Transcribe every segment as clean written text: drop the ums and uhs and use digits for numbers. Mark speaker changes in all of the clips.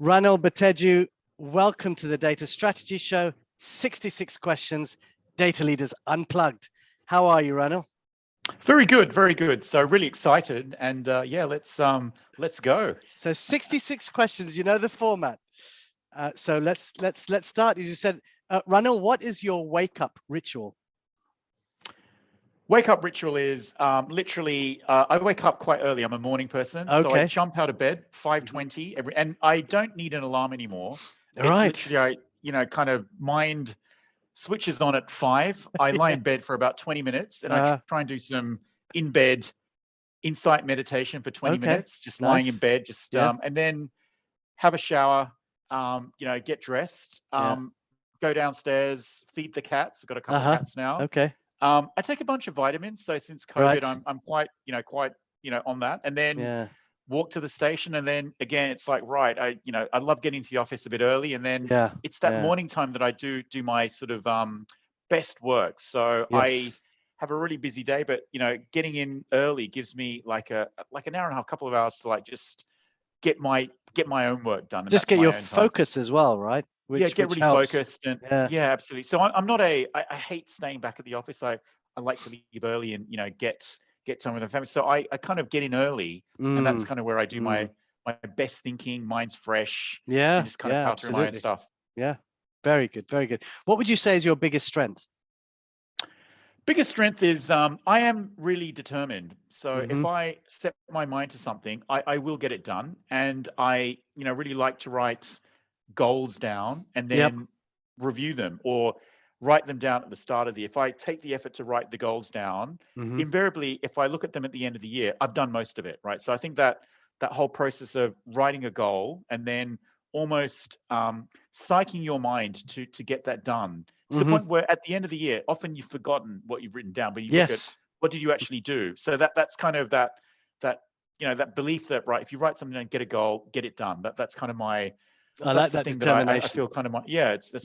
Speaker 1: Ranil Boteju, welcome to the Data Strategy Show. 66 questions, Data Leaders Unplugged. How are you, Ranil?
Speaker 2: Very good, very good. So really excited, and yeah, let's go.
Speaker 1: So 66 questions. You know the format. So let's start. As you said, Ranil, what is your wake up ritual?
Speaker 2: Wake up ritual is literally I wake up quite early. I'm a morning person, so I jump out of bed 5:20 and I don't need an alarm anymore. It's literally kind of mind switches on at 5. I lie in bed for about 20 minutes, and I try and do some in bed insight meditation for 20 minutes, just lying in bed, just and then have a shower, get dressed, go downstairs, feed the cats. I've got a couple of cats now. I take a bunch of vitamins. So since COVID, I'm quite on that. And then walk to the station. And then again, it's like, right, I love getting to the office a bit early. And then it's that morning time that I do my sort of best work. So I have a really busy day, but getting in early gives me like an hour and a half, couple of hours to like just get my own work done. And
Speaker 1: just get your focus as well, right?
Speaker 2: Get really focused. And yeah, absolutely. So I'm not I hate staying back at the office. I like to leave early and get time with the family. So I kind of get in early, and that's kind of where I do my best thinking. Mind's fresh. And just kind of power through my own stuff.
Speaker 1: Yeah, very good, very good. What would you say is your biggest strength?
Speaker 2: Biggest strength is I am really determined. So if I set my mind to something, I will get it done. And I really like to write goals down and then review them, or write them down at the start of the year. If I take the effort to write the goals down, invariably, if I look at them at the end of the year, I've done most of it, right? So I think that whole process of writing a goal and then almost psyching your mind to get that done to the point where at the end of the year, often you've forgotten what you've written down, but you look at what did you actually do. So that's kind of that belief that, right, if you write something down, get a goal, get it done. That's kind of my
Speaker 1: I like that determination.
Speaker 2: I feel kind of that's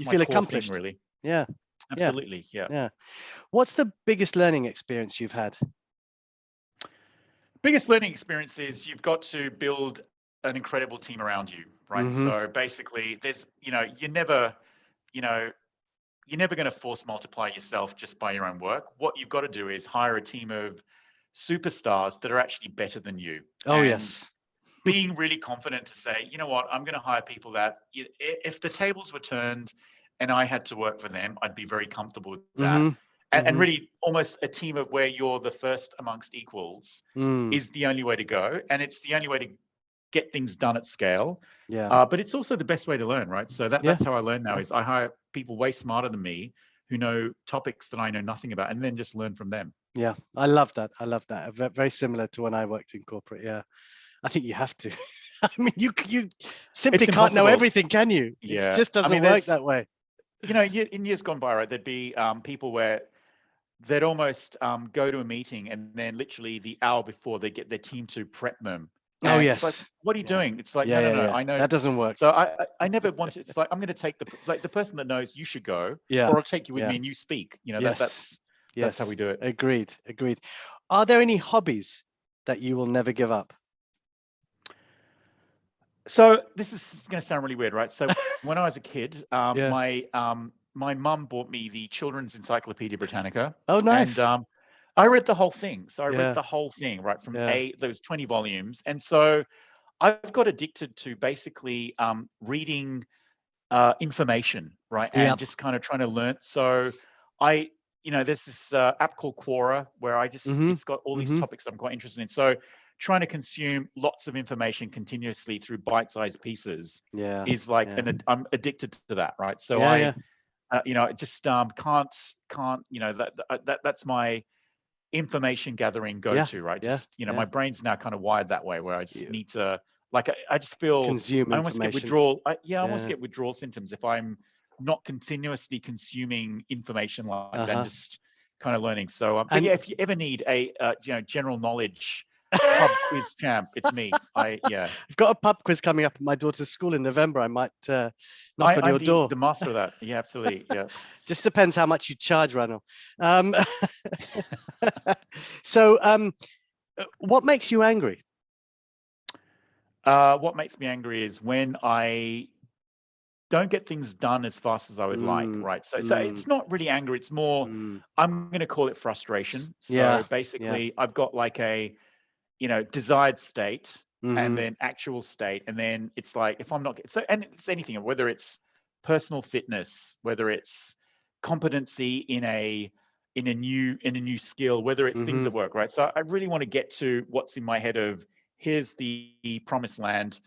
Speaker 1: you
Speaker 2: my
Speaker 1: feel
Speaker 2: core
Speaker 1: accomplished
Speaker 2: thing, really.
Speaker 1: Yeah,
Speaker 2: absolutely. Yeah.
Speaker 1: What's the biggest learning experience you've had?
Speaker 2: Biggest learning experience is you've got to build an incredible team around you, right? So basically, there's you're never going to force multiply yourself just by your own work. What you've got to do is hire a team of superstars that are actually better than you. Being really confident to say, you know what, I'm going to hire people that if the tables were turned and I had to work for them, I'd be very comfortable with that. And really almost a team of where you're the first amongst equals is the only way to go. And it's the only way to get things done at scale. But it's also the best way to learn, right? So that's how I learn now is I hire people way smarter than me who know topics that I know nothing about, and then just learn from them.
Speaker 1: Yeah, I love that. I love that. Very similar to when I worked in corporate. Yeah. I think you have to. I mean, you simply can't know everything, can you? It just doesn't work that way.
Speaker 2: In years gone by, right, there'd be people where they'd almost go to a meeting and then literally the hour before they get their team to prep them.
Speaker 1: And it's
Speaker 2: like, what are you doing? It's like, no, I know.
Speaker 1: That doesn't work.
Speaker 2: So I never wanted, it's like, I'm going to take the person that knows you should go, or I'll take you with me and you speak. That's how we do it.
Speaker 1: Agreed. Are there any hobbies that you will never give up?
Speaker 2: So this is going to sound really weird, right? So when I was a kid, my mum bought me the Children's Encyclopedia Britannica.
Speaker 1: Oh, nice.
Speaker 2: And I read the whole thing. So I read the whole thing, right, from those 20 volumes. And so I've got addicted to basically reading information, right, and just kind of trying to learn. So there's this app called Quora where I just it's got all these topics I'm quite interested in. So trying to consume lots of information continuously through bite-sized pieces is like, I'm addicted to that, right? So I just can't, that's my information gathering go-to, right? Just, my brain's now kind of wired that way where I just need to, like, I just feel,
Speaker 1: consume
Speaker 2: I almost get withdrawal. I almost get withdrawal symptoms if I'm not continuously consuming information like that, just kind of learning. So, but if you ever need a, general knowledge pub quiz champ, it's me. I've
Speaker 1: got a pub quiz coming up at my daughter's school in November. I might knock on your door.
Speaker 2: The master of that. Yeah, absolutely. Yeah.
Speaker 1: Just depends how much you charge, Ranil. So what makes you angry?
Speaker 2: What makes me angry is when I don't get things done as fast as I would like, right? So it's not really anger, it's more, I'm going to call it frustration. So basically, I've got like a, desired state and then actual state. And then it's like, if I'm not, so, and it's anything, whether it's personal fitness, whether it's competency in a new skill, whether it's things at work, right? So I really want to get to what's in my head of, here's the promised land,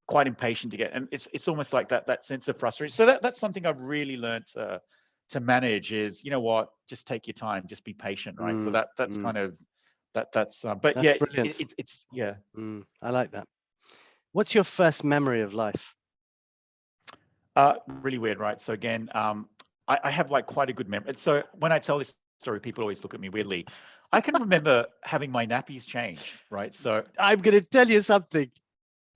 Speaker 2: quite impatient to get, and it's almost like that sense of frustration. So that's something I've really learned to manage is, you know what, just take your time, just be patient, right? So that's kind of but
Speaker 1: that's
Speaker 2: yeah,
Speaker 1: brilliant.
Speaker 2: it's yeah.
Speaker 1: I like that. What's your first memory of life?
Speaker 2: Really weird, right? So again, I have like quite a good memory. So when I tell this story, people always look at me weirdly. I can remember having my nappies changed, right? So
Speaker 1: I'm going to tell you something.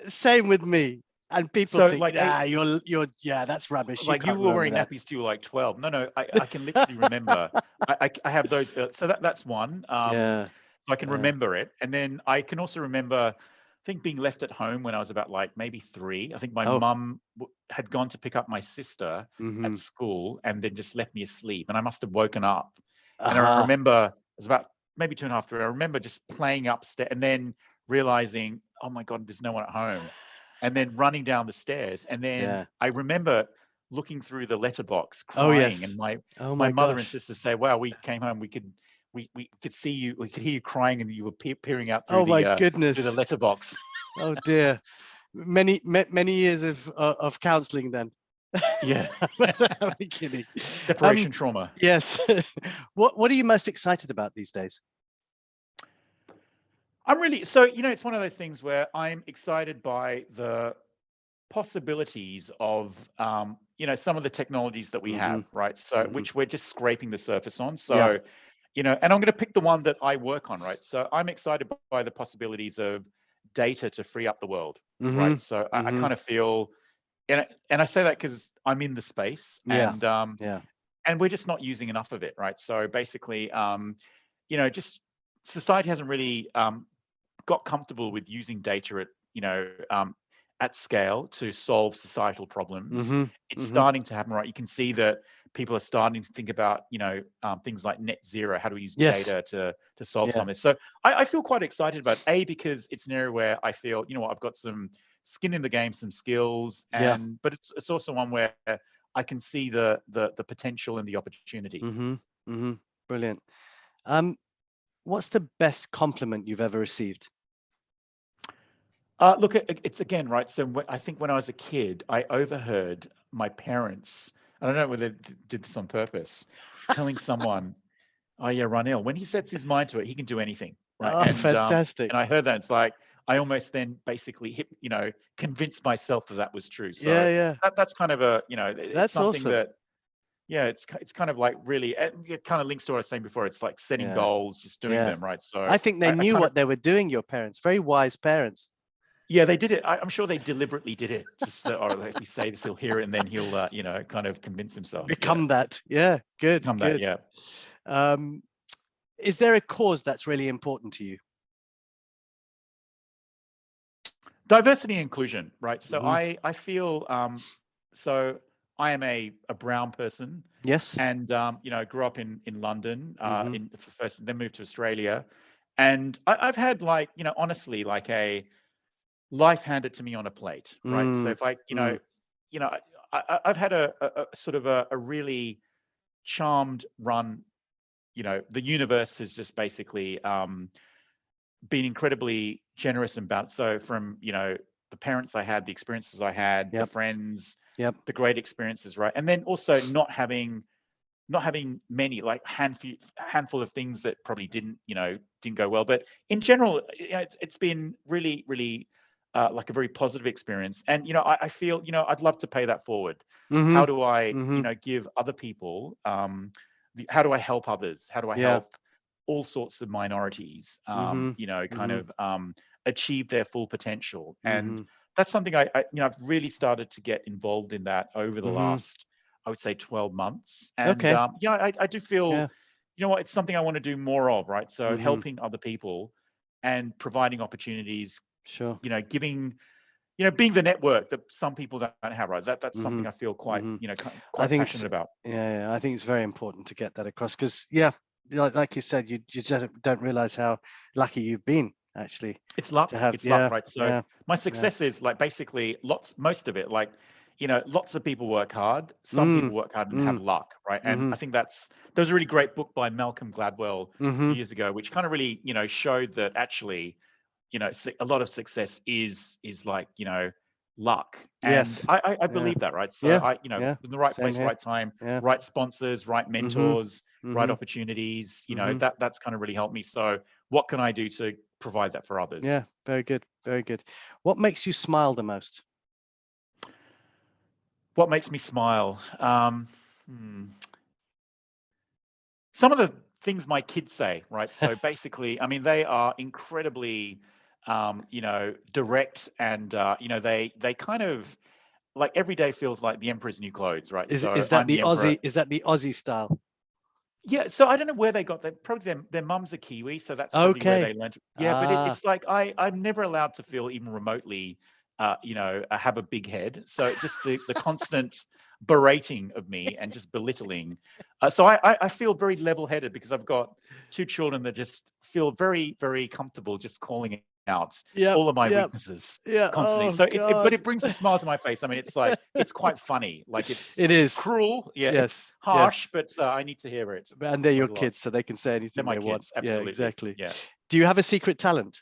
Speaker 1: Same with me. And people think, like, you're, that's rubbish.
Speaker 2: Like you were wearing nappies till you were like 12. No, I can literally remember. I have those. So that's one. So I can remember it. And then I can also remember, I think, being left at home when I was about like maybe 3. I think my mum had gone to pick up my sister at school and then just left me asleep. And I must have woken up. And I remember it was about maybe 2.5, 3. I remember just playing upstairs and then realizing, oh my God, there's no one at home. And then running down the stairs. And then I remember looking through the letterbox, crying. And my mother and sister say, wow, we came home, we could see you, we could hear you crying, and you were peering out through through the letterbox.
Speaker 1: Oh dear. Many years of counseling then.
Speaker 2: Yeah.
Speaker 1: I'm kidding.
Speaker 2: Separation trauma.
Speaker 1: Yes. What are you most excited about these days?
Speaker 2: I'm really, so, it's one of those things where I'm excited by the possibilities of, some of the technologies that we have, right? So, which we're just scraping the surface on. So, and I'm going to pick the one that I work on, right? So I'm excited by the possibilities of data to free up the world, right? So I kind of feel, and I say that because I'm in the space, and we're just not using enough of it, right? So basically, just society hasn't really got comfortable with using data at scale to solve societal problems. It's starting to happen, right? You can see that people are starting to think about, things like net zero. How do we use data to solve some of this? So I feel quite excited about it, because it's an area where I feel, I've got some skin in the game, some skills, but it's also one where I can see the potential and the opportunity.
Speaker 1: Brilliant. What's the best compliment you've ever received?
Speaker 2: Look, it's again, right? So I think when I was a kid, I overheard my parents, I don't know whether they did this on purpose, telling someone, oh yeah, Ranil, when he sets his mind to it, he can do anything, right?
Speaker 1: Oh, fantastic.
Speaker 2: And I heard that, it's like, I almost then basically convinced myself that was true. So that's kind of a, it's
Speaker 1: that's
Speaker 2: something
Speaker 1: awesome.
Speaker 2: that, it's kind of like really, it kind of links to what I was saying before. It's like setting goals, just doing them, right? So
Speaker 1: I think they knew what they were doing, your parents, very wise parents.
Speaker 2: Yeah, they did it. I'm sure they deliberately did it. Just or if we say this, he'll hear it, and then he'll, kind of convince himself.
Speaker 1: Become that. Yeah, good.
Speaker 2: Become
Speaker 1: good.
Speaker 2: That, yeah.
Speaker 1: Is there a cause that's really important to you?
Speaker 2: Diversity and inclusion, right? So I feel, so I am a brown person.
Speaker 1: Yes.
Speaker 2: And grew up in London, first, then moved to Australia, and I've had, like, honestly, like a life handed to me on a plate, right? So if I've had a sort of a really charmed run. The universe has just basically been incredibly generous and balanced. So from the parents I had, the experiences I had, the friends, the great experiences, right? And then also not having many, like handful of things that probably didn't go well. But in general, it's been really, really like a very positive experience. And I feel I'd love to pay that forward. How do I give other people? How do I help others? How do I help all sorts of minorities? Kind of achieve their full potential. And that's something I've really started to get involved in that over the last, I would say, 12 months. And I do feel, it's something I want to do more of, right? So helping other people and providing opportunities,
Speaker 1: sure,
Speaker 2: giving being the network that some people don't have, right? That's something I feel quite, quite passionate about.
Speaker 1: Yeah, I think it's very important to get that across because, like you said, you just don't realize how lucky you've been actually.
Speaker 2: It's luck.
Speaker 1: To have,
Speaker 2: it's luck, right? So my success is like basically most of it, like, lots of people work hard. Some people work hard and have luck, right? And I think there was a really great book by Malcolm Gladwell years ago, which kind of really, showed that actually, a lot of success is like, luck. And I believe that, right? So in the right place, right time, right sponsors, right mentors, right opportunities, that's kind of really helped me. So what can I do to provide that for others?
Speaker 1: Yeah, very good. Very good. What makes you smile the most?
Speaker 2: What makes me smile? Some of the things my kids say, right? So basically, I mean, they are incredibly, direct, and they kind of like every day feels like the emperor's new clothes, right?
Speaker 1: Is
Speaker 2: So
Speaker 1: that
Speaker 2: I'm
Speaker 1: the
Speaker 2: emperor.
Speaker 1: Aussie? Is that the Aussie style?
Speaker 2: Yeah, so I don't know where they got that. Probably their mum's a Kiwi, so that's probably where they learned. Yeah, but it's like I'm never allowed to feel even remotely, have a big head. So just the constant berating of me and just belittling. So I feel very level-headed because I've got two children that just feel very, very comfortable just calling out all of my weaknesses constantly. So but it brings a smile to my face. I mean, it's like it's quite funny. Like
Speaker 1: it is
Speaker 2: cruel. Yeah,
Speaker 1: yes,
Speaker 2: it's harsh, but I need to hear it.
Speaker 1: And they're your kids, so they can say anything they want.
Speaker 2: Absolutely.
Speaker 1: Yeah, exactly.
Speaker 2: Yeah.
Speaker 1: Do you have a secret talent?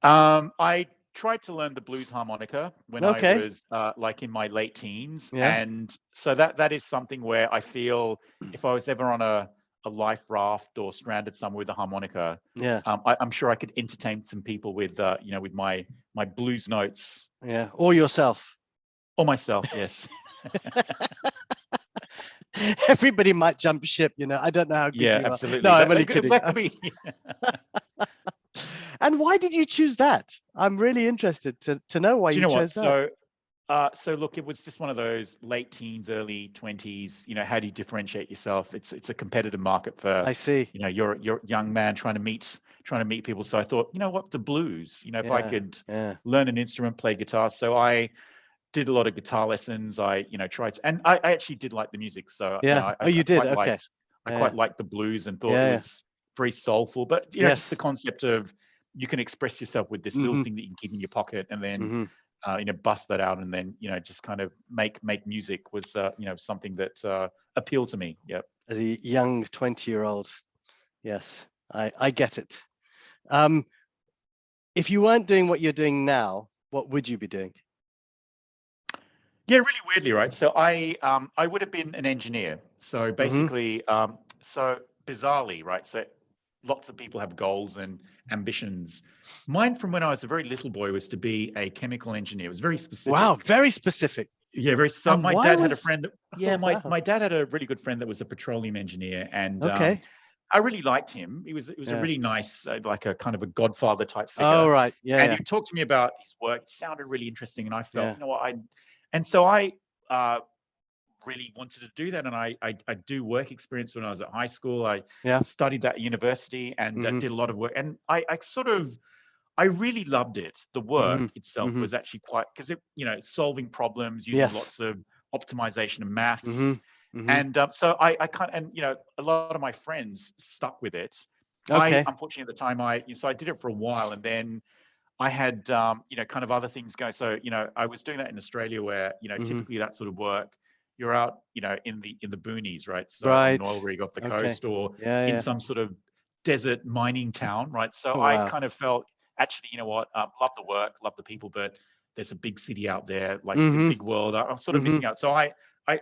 Speaker 2: I tried to learn the blues harmonica when I was like in my late teens, and so that is something where I feel if I was ever on a life raft or stranded somewhere with a harmonica, I'm sure I could entertain some people with with my blues notes.
Speaker 1: Yeah, or yourself.
Speaker 2: Or myself, yes.
Speaker 1: Everybody might jump ship, I don't know how good you are.
Speaker 2: Absolutely.
Speaker 1: No, I'm only kidding.
Speaker 2: That could be.
Speaker 1: And why did you choose that? I'm really interested to know why you chose that.
Speaker 2: So look, it was just one of those late teens, early 20s. How do you differentiate yourself? It's a competitive market for.
Speaker 1: I see.
Speaker 2: You're a young man trying to meet people. So I thought, the blues. If I could learn an instrument, play guitar. So I did a lot of guitar lessons. I tried to, and I actually did like the music. So
Speaker 1: you did. Okay.
Speaker 2: I quite liked the blues and thought it was very soulful. But just the concept of you can express yourself with this little thing that you can keep in your pocket, and then bust that out, and then just kind of make music was something that appealed to me. Yep.
Speaker 1: As a young 20-year-old, yes, I get it. If you weren't doing what you're doing now, what would you be doing?
Speaker 2: Yeah, really weirdly, right? So I would have been an engineer. So basically, so bizarrely, right? So lots of people have goals and ambitions. Mine from when I was a very little boy was to be a chemical engineer. It was very specific.
Speaker 1: Wow, very specific.
Speaker 2: Yeah, very. So my dad had a friend. My dad had a really good friend that was a petroleum engineer, and I really liked him. He was a really nice, like a kind of a godfather type figure.
Speaker 1: Oh, right. Yeah.
Speaker 2: And he talked to me about his work. It sounded really interesting, and I felt, you know what, and so I really wanted to do that. And I do work experience when I was at high school. I studied that at university and did a lot of work. And I really loved it. The work itself was actually quite, because solving problems using lots of optimization and maths. And so I kind of, and a lot of my friends stuck with it.
Speaker 1: Okay.
Speaker 2: Unfortunately at the time so I did it for a while, and then I had kind of other things going. So I was doing that in Australia, where typically that sort of work, you're out in the boonies, right? So on an oil rig off the coast, or in some sort of desert mining town, right? So I kind of felt, actually, love the work, love the people, but there's a big city out there, like the big world. I'm sort of missing out. So I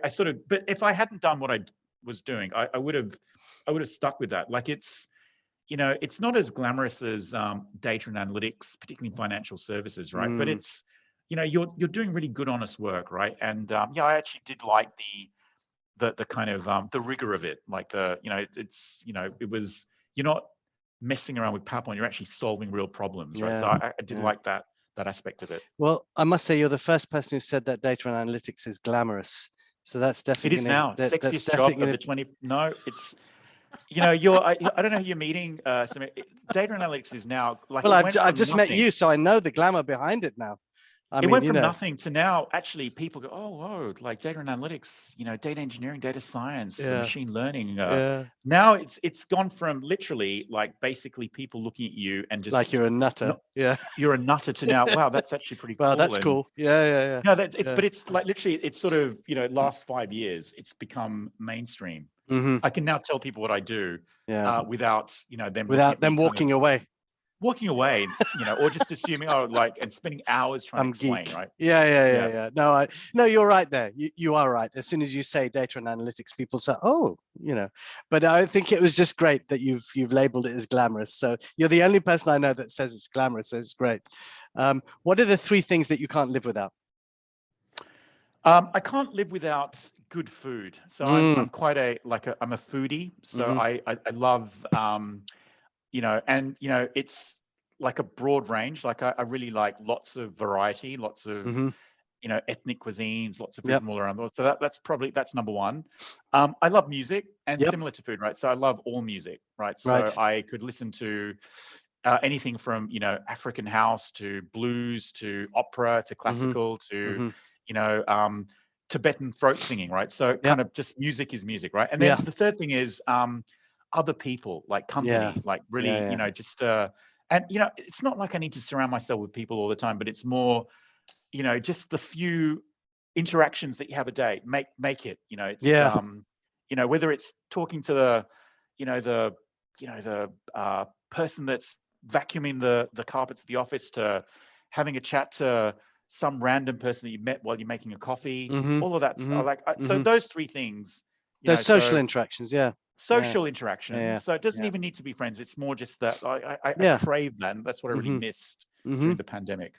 Speaker 2: sort of, but if I hadn't done what I was doing, I would have stuck with that. Like it's not as glamorous as data and analytics, particularly in financial services, right? But it's, you're doing really good, honest work, right? And I actually did like the kind of the rigor of it, like it's it was, you're not messing around with PowerPoint, you're actually solving real problems, right? So I did like that aspect of it.
Speaker 1: Well, I must say you're the first person who said that data and analytics is glamorous. So that's definitely
Speaker 2: it is now sexiest job of the 20. No, it's you know, I don't know who you're meeting. Some data analytics is now like,
Speaker 1: well, I've just met you, so I know the glamour behind it now.
Speaker 2: I mean, went from nothing to now actually people go, oh, whoa, like data and analytics, you know, data engineering, data science, machine learning. Now it's gone from literally like basically people looking at you and just
Speaker 1: like you're a nutter.
Speaker 2: You're a nutter to now, wow, that's actually pretty cool.
Speaker 1: Well, that's cool. Yeah.
Speaker 2: No, but it's like literally, it's sort of, you know, last 5 years, it's become mainstream. I can now tell people what I do without, you know, them
Speaker 1: walking away.
Speaker 2: Walking away, you know, or just assuming, oh, like, and spending hours trying to explain,
Speaker 1: geek.
Speaker 2: right?
Speaker 1: Yeah. No, you're right there. You are right. As soon as you say data and analytics, people say, oh, you know. But I think it was just great that you've labeled it as glamorous. So you're the only person I know that says it's glamorous. So it's great. What are the 3 things that you can't live without?
Speaker 2: I can't live without good food. So I'm quite I'm a foodie. So I love you know, and you know, it's like a broad range. Like I really like lots of variety, lots of you know, ethnic cuisines, lots of food from all around the world. So that's number 1. I love music, and similar to food, right? So I love all music, right? So I could listen to anything from, you know, African house to blues to opera to classical to you know, Tibetan throat singing, right? So kind of just music is music, right? And then the third thing is other people, like company, like really, you know, just and you know, it's not like I need to surround myself with people all the time, but it's more, you know, just the few interactions that you have a day make it, you know, it's you know, whether it's talking to the person that's vacuuming the carpets at the office, to having a chat to some random person that you met while you're making a coffee, all of that. So those 3 things,
Speaker 1: those social interactions,
Speaker 2: social interactions. So it doesn't even need to be friends. It's more just that I crave that, and that's what I really missed during the pandemic.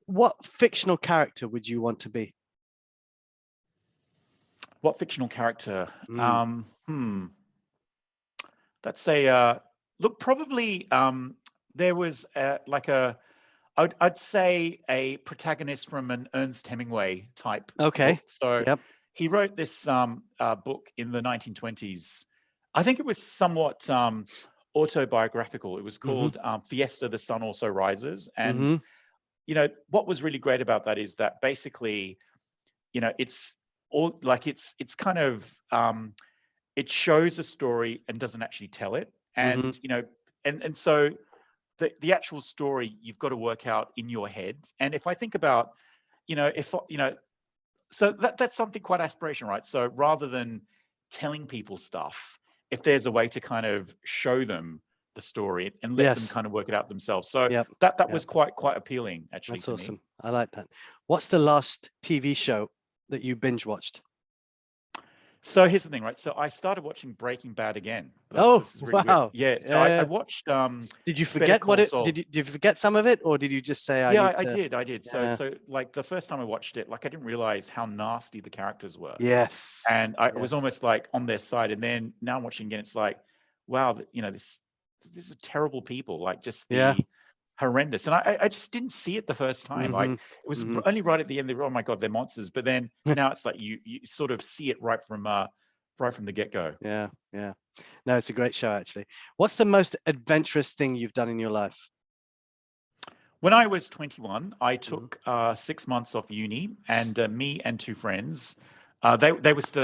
Speaker 1: What fictional character would you want to be?
Speaker 2: What fictional character? That's a look. Probably there was like I'd say a protagonist from an Ernest Hemingway type book. So he wrote this book in the 1920s. I think it was somewhat autobiographical. It was called Fiesta, the Sun Also Rises. And, you know, what was really great about that is that basically, you know, it's all like it's kind of it shows a story and doesn't actually tell it. And, you know, and so the actual story you've got to work out in your head. And if I think about, you know, if you know, so that's something quite aspirational, right? So rather than telling people stuff, if there's a way to kind of show them the story and let them kind of work it out themselves. So that was quite appealing, actually.
Speaker 1: That's awesome. I like that. What's the last TV show that you binge watched?
Speaker 2: So here's the thing, right? So I started watching Breaking Bad again.
Speaker 1: Really wow!
Speaker 2: Weird. Yeah. So I watched.
Speaker 1: Did you forget what it? Did you forget some of it, or did you just say I
Speaker 2: did. Yeah. So like the first time I watched it, like I didn't realize how nasty the characters were.
Speaker 1: Yes.
Speaker 2: And I was almost like on their side. And then now I'm watching again, it's like, wow, you know, this is terrible people. Like just the horrendous. And I just didn't see it the first time. Like it was only right at the end. Oh my God, they're monsters. But then now it's like you sort of see it right from the get-go.
Speaker 1: Yeah. No, it's a great show, actually. What's the most adventurous thing you've done in your life?
Speaker 2: When I was 21, I took 6 months off uni, and me and 2 friends, they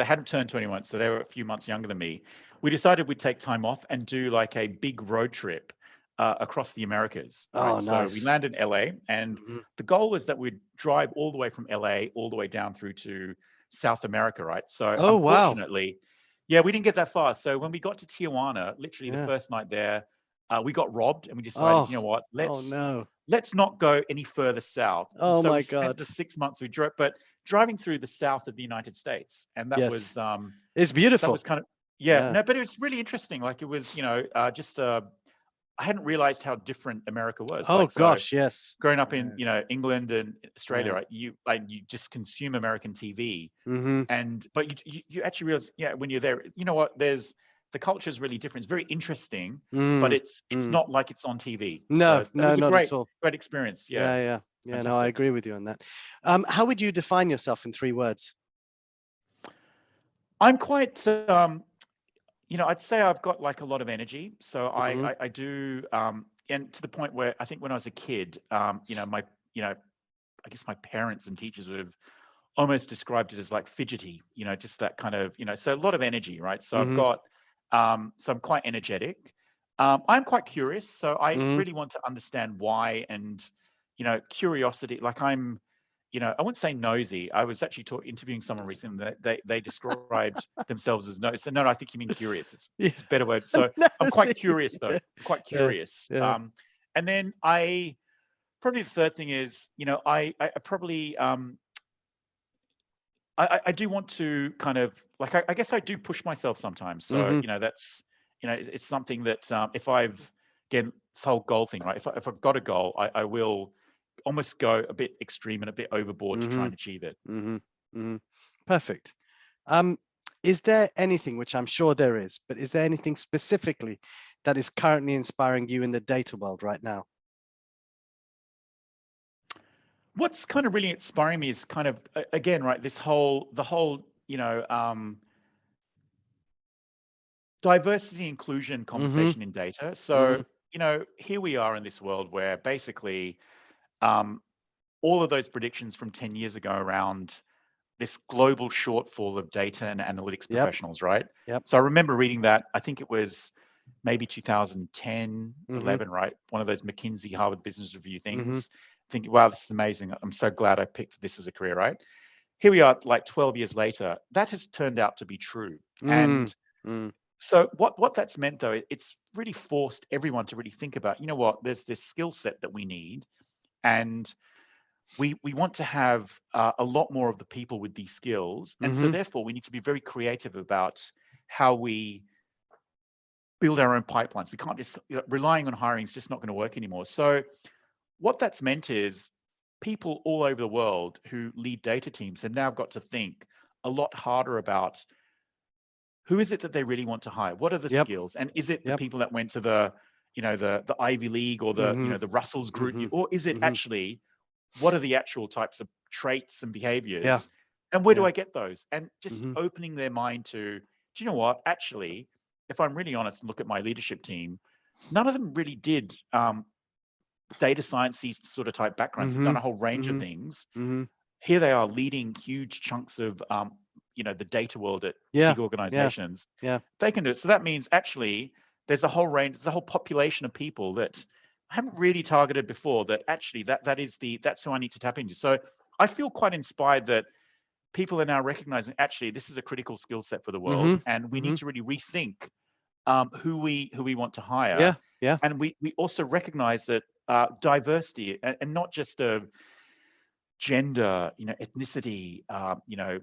Speaker 2: hadn't turned 21, so they were a few months younger than me. We decided we'd take time off and do like a big road trip across the Americas. Right?
Speaker 1: Oh, nice.
Speaker 2: So we landed in LA, and the goal was that we'd drive all the way from LA all the way down through to South America, right? So unfortunately, we didn't get that far. So when we got to Tijuana, literally the first night there, we got robbed, and we decided, you know what, let's not go any further south.
Speaker 1: Oh,
Speaker 2: so
Speaker 1: my
Speaker 2: we spent the 6 months we drove, but driving through the south of the United States, and that was
Speaker 1: it's beautiful.
Speaker 2: That was kind of no, but it was really interesting. Like it was, you know, just I hadn't realized how different America was.
Speaker 1: Oh
Speaker 2: like,
Speaker 1: gosh, yes.
Speaker 2: Growing up in, you know, England and Australia, right? You just consume American TV, but you actually realize, when you're there, you know what? The culture is really different. It's very interesting, but it's not like it's on TV.
Speaker 1: No,
Speaker 2: so it was
Speaker 1: not
Speaker 2: at
Speaker 1: all.
Speaker 2: Great experience. Yeah.
Speaker 1: No, I agree with you on that. How would you define yourself in 3 words?
Speaker 2: I'm quite I'd say I've got like a lot of energy. So
Speaker 1: Mm-hmm.
Speaker 2: I do, and to the point where I think when I was a kid, my, I guess my parents and teachers would have almost described it as like fidgety, just that kind of, so a lot of energy, right? So I've
Speaker 1: Mm-hmm.
Speaker 2: got, so I'm quite energetic. I'm quite curious. So I
Speaker 1: Mm-hmm.
Speaker 2: really want to understand why, and, curiosity, like I wouldn't say nosy. I was actually interviewing someone recently that they described themselves as nosy. So no, I think you mean curious.
Speaker 1: Yeah.
Speaker 2: It's a better word. So I'm quite
Speaker 1: Nosy.
Speaker 2: curious though. I'm quite
Speaker 1: Yeah.
Speaker 2: curious.
Speaker 1: Yeah.
Speaker 2: And then probably the third thing is, I probably I do want to kind of like I guess I do push myself sometimes. So
Speaker 1: Mm-hmm.
Speaker 2: that's it's something that if I've again this whole goal thing, right? If I've got a goal, I will almost go a bit extreme and a bit overboard to try
Speaker 1: Mm-hmm.
Speaker 2: and achieve it.
Speaker 1: Mm-hmm. Mm-hmm. Perfect. Um, is there anything, which I'm sure there is, but is there anything specifically that is currently inspiring you in the data world right now?
Speaker 2: What's kind of really inspiring me is kind of again, right, the whole diversity inclusion
Speaker 1: Mm-hmm.
Speaker 2: conversation in data.
Speaker 1: Mm-hmm.
Speaker 2: So here we are in this world where basically um, all of those predictions from 10 years ago around this global shortfall of data and analytics
Speaker 1: Yep.
Speaker 2: professionals, right?
Speaker 1: Yep.
Speaker 2: So I remember reading that. I think it was maybe 2010,
Speaker 1: Mm-hmm.
Speaker 2: 11, right? One of those McKinsey Harvard Business Review
Speaker 1: Mm-hmm.
Speaker 2: things. Thinking, wow, this is amazing. I'm so glad I picked this as a career, right? Here we are, like 12 years later. That has turned out to be true. And
Speaker 1: Mm-hmm.
Speaker 2: so what that's meant though, it's really forced everyone to really think about, what, there's this skill set that we need, and we want to have a lot more of the people with these skills, and so
Speaker 1: Mm-hmm.
Speaker 2: therefore we need to be very creative about how we build our own pipelines. We can't just relying on hiring is just not going to work anymore. So what that's meant is people all over the world who lead data teams have now got to think a lot harder about who is it that they really want to hire? What are the
Speaker 1: Yep.
Speaker 2: skills? And is it the
Speaker 1: Yep.
Speaker 2: people that went to the Ivy League or
Speaker 1: Mm-hmm.
Speaker 2: the Russell's group,
Speaker 1: Mm-hmm.
Speaker 2: or is it
Speaker 1: Mm-hmm.
Speaker 2: actually what are the actual types of traits and
Speaker 1: Yeah.
Speaker 2: behaviors, and where do
Speaker 1: Yeah.
Speaker 2: I get those? And just
Speaker 1: Mm-hmm.
Speaker 2: opening their mind to, do you know what? Actually, if I'm really honest and look at my leadership team, none of them really did data science sort of type backgrounds. They've
Speaker 1: Mm-hmm.
Speaker 2: done a whole range of
Speaker 1: Mm-hmm.
Speaker 2: things.
Speaker 1: Mm-hmm.
Speaker 2: Here they are leading huge chunks of the data world at
Speaker 1: Yeah.
Speaker 2: big
Speaker 1: Yeah.
Speaker 2: organizations.
Speaker 1: Yeah.
Speaker 2: They can do it. So that means actually there's a whole range, there's a whole population of people that I haven't really targeted before, that actually that's who I need to tap into. So I feel quite inspired that people are now recognizing actually this is a critical skill set for the
Speaker 1: Mm-hmm.
Speaker 2: world, and we
Speaker 1: Mm-hmm.
Speaker 2: need to really rethink who we want to hire.
Speaker 1: Yeah. Yeah.
Speaker 2: And we also recognize that diversity, and not just a gender, ethnicity, you know,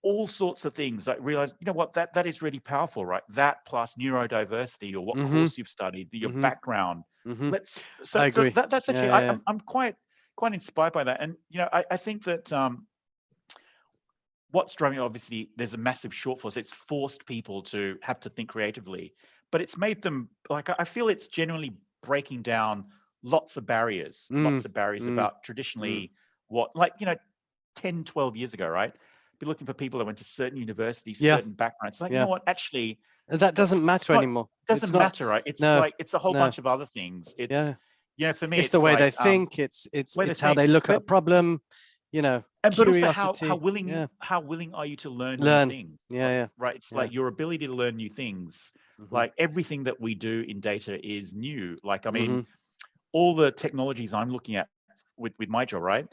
Speaker 2: all sorts of things. I realize, what, that is really powerful, right? That plus neurodiversity, or what
Speaker 1: Mm-hmm.
Speaker 2: course you've studied, your
Speaker 1: Mm-hmm.
Speaker 2: background.
Speaker 1: Mm-hmm.
Speaker 2: Let's
Speaker 1: I
Speaker 2: so
Speaker 1: agree.
Speaker 2: that's
Speaker 1: Yeah.
Speaker 2: actually
Speaker 1: Yeah. Yeah.
Speaker 2: I'm quite inspired by that. And I think that what's driving, obviously there's a massive shortfall. So it's forced people to have to think creatively, but it's made them, like, I feel it's genuinely breaking down lots
Speaker 1: Mm.
Speaker 2: of barriers
Speaker 1: Mm.
Speaker 2: about
Speaker 1: Mm.
Speaker 2: traditionally what, like, 10, 12 years ago, right? Be looking for people that went to certain universities,
Speaker 1: Yeah.
Speaker 2: certain backgrounds. Like,
Speaker 1: Yeah.
Speaker 2: what, actually,
Speaker 1: That doesn't
Speaker 2: it's
Speaker 1: matter
Speaker 2: not,
Speaker 1: anymore. It's
Speaker 2: doesn't
Speaker 1: not.
Speaker 2: matter, right? It's
Speaker 1: No.
Speaker 2: like, it's a whole
Speaker 1: No.
Speaker 2: bunch of other things. It's,
Speaker 1: Yeah.
Speaker 2: for me,
Speaker 1: It's the
Speaker 2: it's
Speaker 1: way they
Speaker 2: like,
Speaker 1: think. It's
Speaker 2: where they
Speaker 1: how
Speaker 2: think,
Speaker 1: they look at a
Speaker 2: but,
Speaker 1: problem.
Speaker 2: but also how
Speaker 1: Curiosity.
Speaker 2: willing,
Speaker 1: Yeah.
Speaker 2: are you to learn new
Speaker 1: Learn.
Speaker 2: things?
Speaker 1: Yeah. Yeah.
Speaker 2: Right? It's
Speaker 1: Yeah.
Speaker 2: like your ability to learn new things.
Speaker 1: Mm-hmm.
Speaker 2: Like everything that we do in data is new. Like, I
Speaker 1: Mm-hmm.
Speaker 2: mean, all the technologies I'm looking at with my job, right?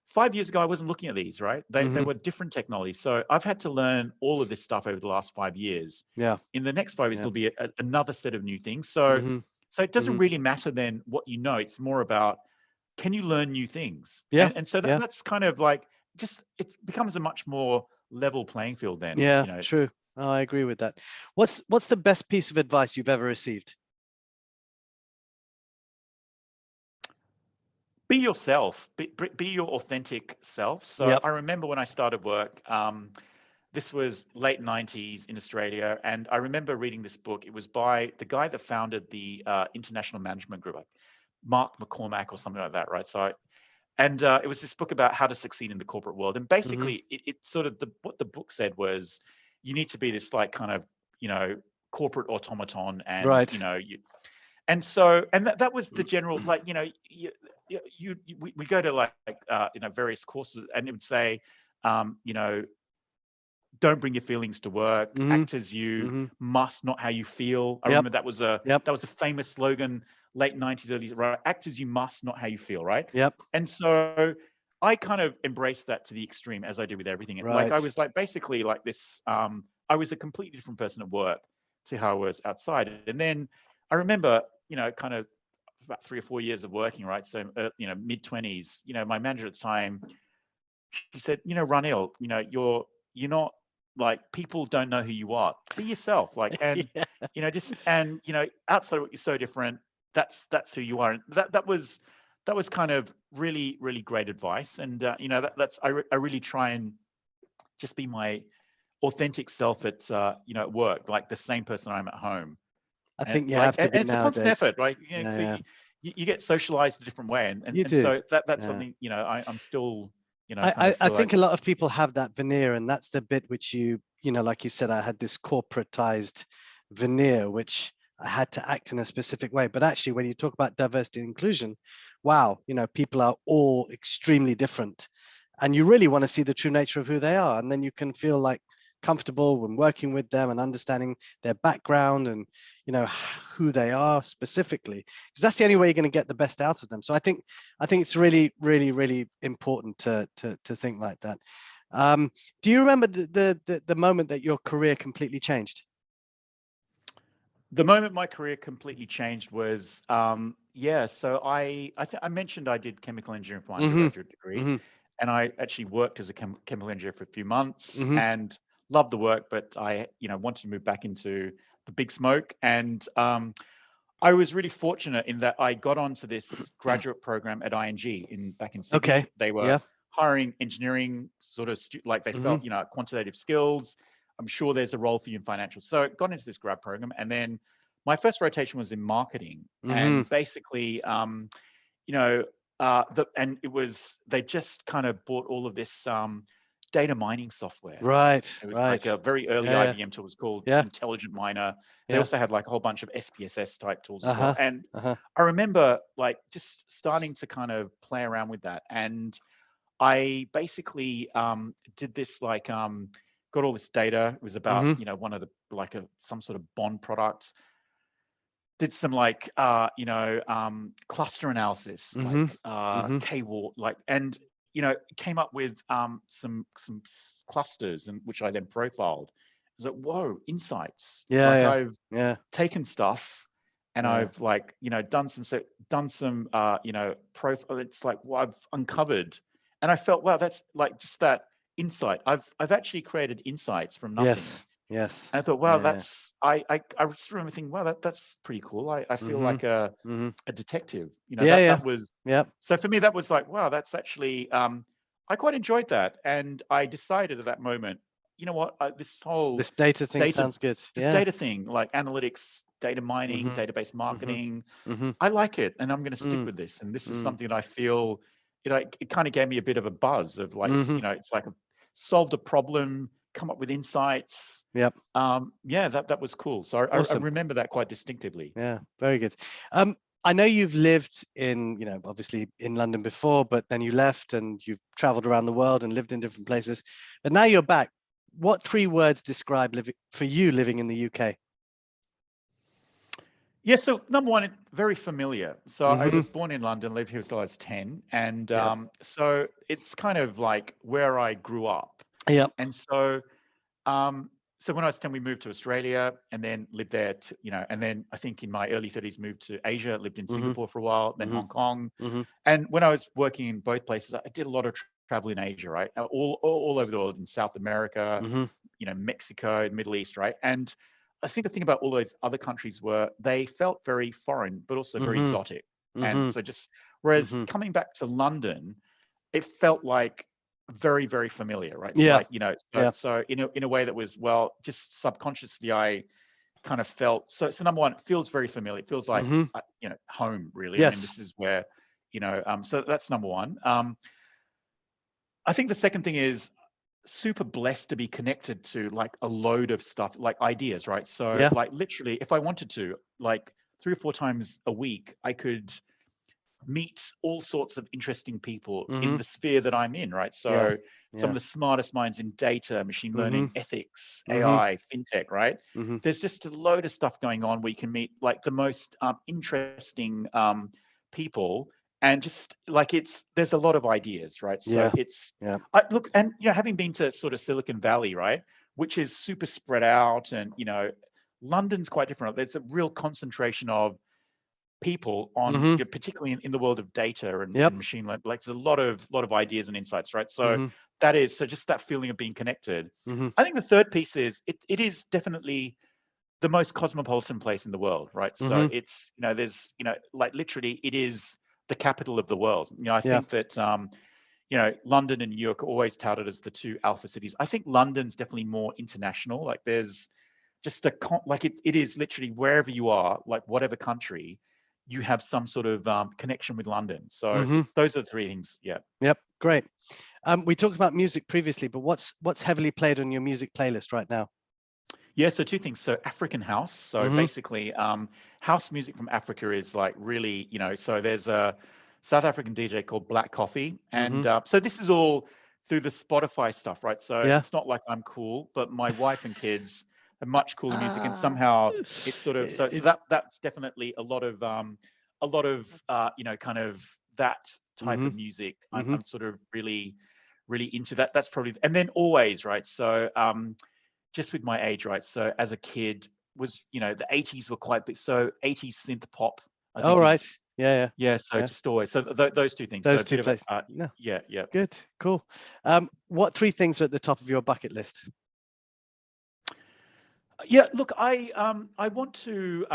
Speaker 2: 5 years ago, I wasn't looking at these, right? They
Speaker 1: Mm-hmm.
Speaker 2: were different technologies. So I've had to learn all of this stuff over the last 5 years.
Speaker 1: Yeah.
Speaker 2: In the next 5 years,
Speaker 1: Yeah.
Speaker 2: there'll be another set of new things. So
Speaker 1: Mm-hmm.
Speaker 2: it doesn't
Speaker 1: Mm-hmm.
Speaker 2: really matter then what you know. It's more about, can you learn new things?
Speaker 1: Yeah.
Speaker 2: And so
Speaker 1: Yeah.
Speaker 2: that's kind of like, just, it becomes a much more level playing field then,
Speaker 1: Yeah. True. Oh, I agree with that. What's the best piece of advice you've ever received?
Speaker 2: Be yourself, be your authentic self. So
Speaker 1: Yep.
Speaker 2: I remember when I started work, this was late 90s in Australia, and I remember reading this book. It was by the guy that founded the International Management Group, like Mark McCormack or something like that, right? So it was this book about how to succeed in the corporate world. And
Speaker 1: Mm-hmm.
Speaker 2: basically, it sort of, what the book said was, you need to be this, like, kind of corporate automaton, and
Speaker 1: Right.
Speaker 2: and so, and that was the general, like, we go to like various courses, and it would say, you know, don't bring your feelings to work, act as you must, not how you feel. I remember that was a famous slogan, late 90s, early, right? Act as you must, not how you feel, right?
Speaker 1: Yep.
Speaker 2: And so I kind of embraced that to the extreme, as I do with everything. Like, I was like basically like this, I was a completely different person at work to how I was outside. And then I remember, kind of about 3 or 4 years of working, right? So, mid-20s, my manager at the time, she said, Ranil, you're not, like, people don't know who you are. Be yourself, like, and just, and outside of what, you're so different. That's who you are. And that was kind of really, really great advice. And that's I really try and just be my authentic self at at work, like the same person I am at home.
Speaker 1: I
Speaker 2: And
Speaker 1: think you
Speaker 2: like,
Speaker 1: have to be
Speaker 2: it's a constant
Speaker 1: nowadays.
Speaker 2: effort, right? So you get socialized a different way,
Speaker 1: You
Speaker 2: and
Speaker 1: do.
Speaker 2: so that's something I'm still kind
Speaker 1: I
Speaker 2: of feel
Speaker 1: think
Speaker 2: like
Speaker 1: a lot of people have that veneer, and that's the bit which like you said, I had this corporatized veneer, which I had to act in a specific way. But actually, when you talk about diversity and inclusion, wow, people are all extremely different, and you really want to see the true nature of who they are, and then you can feel like comfortable when working with them and understanding their background and who they are specifically, because that's the only way you're going to get the best out of them. So I think it's really, really, really important to think like that. Do you remember the moment that your career completely changed?
Speaker 2: The moment my career completely changed was, so I mentioned I did chemical engineering for my undergraduate degree, and I actually worked as a chemical engineer for a few months and loved the work, but I wanted to move back into the big smoke. And I was really fortunate in that I got onto this graduate program at ING back in Sydney.
Speaker 1: Okay.
Speaker 2: They were hiring engineering sort of like they felt quantitative skills. I'm sure there's a role for you in financial. So I got into this grad program, and then my first rotation was in marketing, and basically, and it was, they just kind of bought all of this data mining software.
Speaker 1: Right.
Speaker 2: It was like a very early IBM tool. It was called Intelligent Miner. They also had like a whole bunch of SPSS type tools as well. And I remember like just starting to kind of play around with that. And I basically did this like got all this data. It was about one of the like some sort of bond product. Did some like cluster analysis, like K-wall, like, and came up with some clusters, and which I then profiled. I was like, whoa, insights. I've taken stuff and I've like done some profile. It's like, well, I've uncovered, and I felt, wow, that's like just that insight. I've actually created insights from nothing.
Speaker 1: Yes.
Speaker 2: And I thought, wow, that's I just remember thinking, wow, that's pretty cool. I feel like a detective. That was so for me, that was like, wow, that's actually I quite enjoyed that. And I decided at that moment, you know what, this
Speaker 1: data thing sounds good.
Speaker 2: This data thing, like analytics, data mining, database marketing, I like it, and I'm going to stick with this. And this is something that I feel, it kind of gave me a bit of a buzz of like, it's like solved a problem, come up with insights. That was cool. So I remember that quite distinctively.
Speaker 1: Yeah, very good. I know you've lived in, obviously in London before, but then you left and you've traveled around the world and lived in different places. But now you're back. What 3 words describe living in the UK?
Speaker 2: Yeah, so number one, very familiar. So I was born in London, lived here until I was 10. And so it's kind of like where I grew up.
Speaker 1: Yeah.
Speaker 2: And so so when I was 10, we moved to Australia and then lived there, and then I think in my early 30s moved to Asia, lived in Singapore for a while, then Hong Kong. And when I was working in both places, I did a lot of travel in Asia, right? All over the world, in South America, Mexico, Middle East, right? And I think the thing about all those other countries were they felt very foreign, but also very exotic. And so whereas coming back to London, it felt like very, very familiar, right? Like, so in a way that was, well, just subconsciously, I kind of felt, so number one, it feels very familiar. It feels like, home, really. I mean, this is where, so that's number one. I think the second thing is, super blessed to be connected to like a load of stuff, like ideas, right? So
Speaker 1: Yeah.
Speaker 2: like literally, if I wanted to, like 3 or 4 times a week, I could meet all sorts of interesting people in the sphere that I'm in, right?
Speaker 1: Yeah.
Speaker 2: So some
Speaker 1: Yeah.
Speaker 2: of the smartest minds in data, machine learning, ethics,
Speaker 1: Mm-hmm.
Speaker 2: AI, fintech, right?
Speaker 1: Mm-hmm.
Speaker 2: There's just a load of stuff going on where you can meet like the most interesting people, and just like there's a lot of ideas, right? So
Speaker 1: Yeah.
Speaker 2: it's
Speaker 1: Yeah.
Speaker 2: I look, and having been to sort of Silicon Valley, right, which is super spread out, and London's quite different. There's a real concentration of people on, particularly in the world of data and,
Speaker 1: Yep.
Speaker 2: and machine learning. Like there's a lot of ideas and insights, right? So
Speaker 1: Mm-hmm.
Speaker 2: so just that feeling of being connected.
Speaker 1: Mm-hmm.
Speaker 2: I think the third piece is it is definitely the most cosmopolitan place in the world, right? So
Speaker 1: Mm-hmm.
Speaker 2: it's there's like literally it is the capital of the world. I
Speaker 1: Yeah.
Speaker 2: think that London and New York are always touted as the two alpha cities. I think London's definitely more international. Like there's just like it is literally wherever you are, like whatever country, you have some sort of connection with London. So those are the three things. Yeah.
Speaker 1: Yep. Great. We talked about music previously, but what's heavily played on your music playlist right now?
Speaker 2: Yeah, so two things. So African house. So basically, house music from Africa is like really, so there's a South African DJ called Black Coffee. And so this is all through the Spotify stuff, right? So
Speaker 1: Yeah.
Speaker 2: it's not like I'm cool, but my wife and kids have much cooler music. And somehow it's sort of, so that's definitely a lot of, kind of that type of music. I'm sort of really, really into that. That's probably, and then always, right? So, just with my age, right? So as a kid, was the 80s were quite big. So 80s synth pop, I think
Speaker 1: right.
Speaker 2: is
Speaker 1: Yeah.
Speaker 2: So just always so those two things.
Speaker 1: Those
Speaker 2: so a
Speaker 1: two
Speaker 2: bit of
Speaker 1: places.
Speaker 2: yeah.
Speaker 1: Good. Cool. What 3 things are at the top of your bucket list?
Speaker 2: Yeah. Look, I want to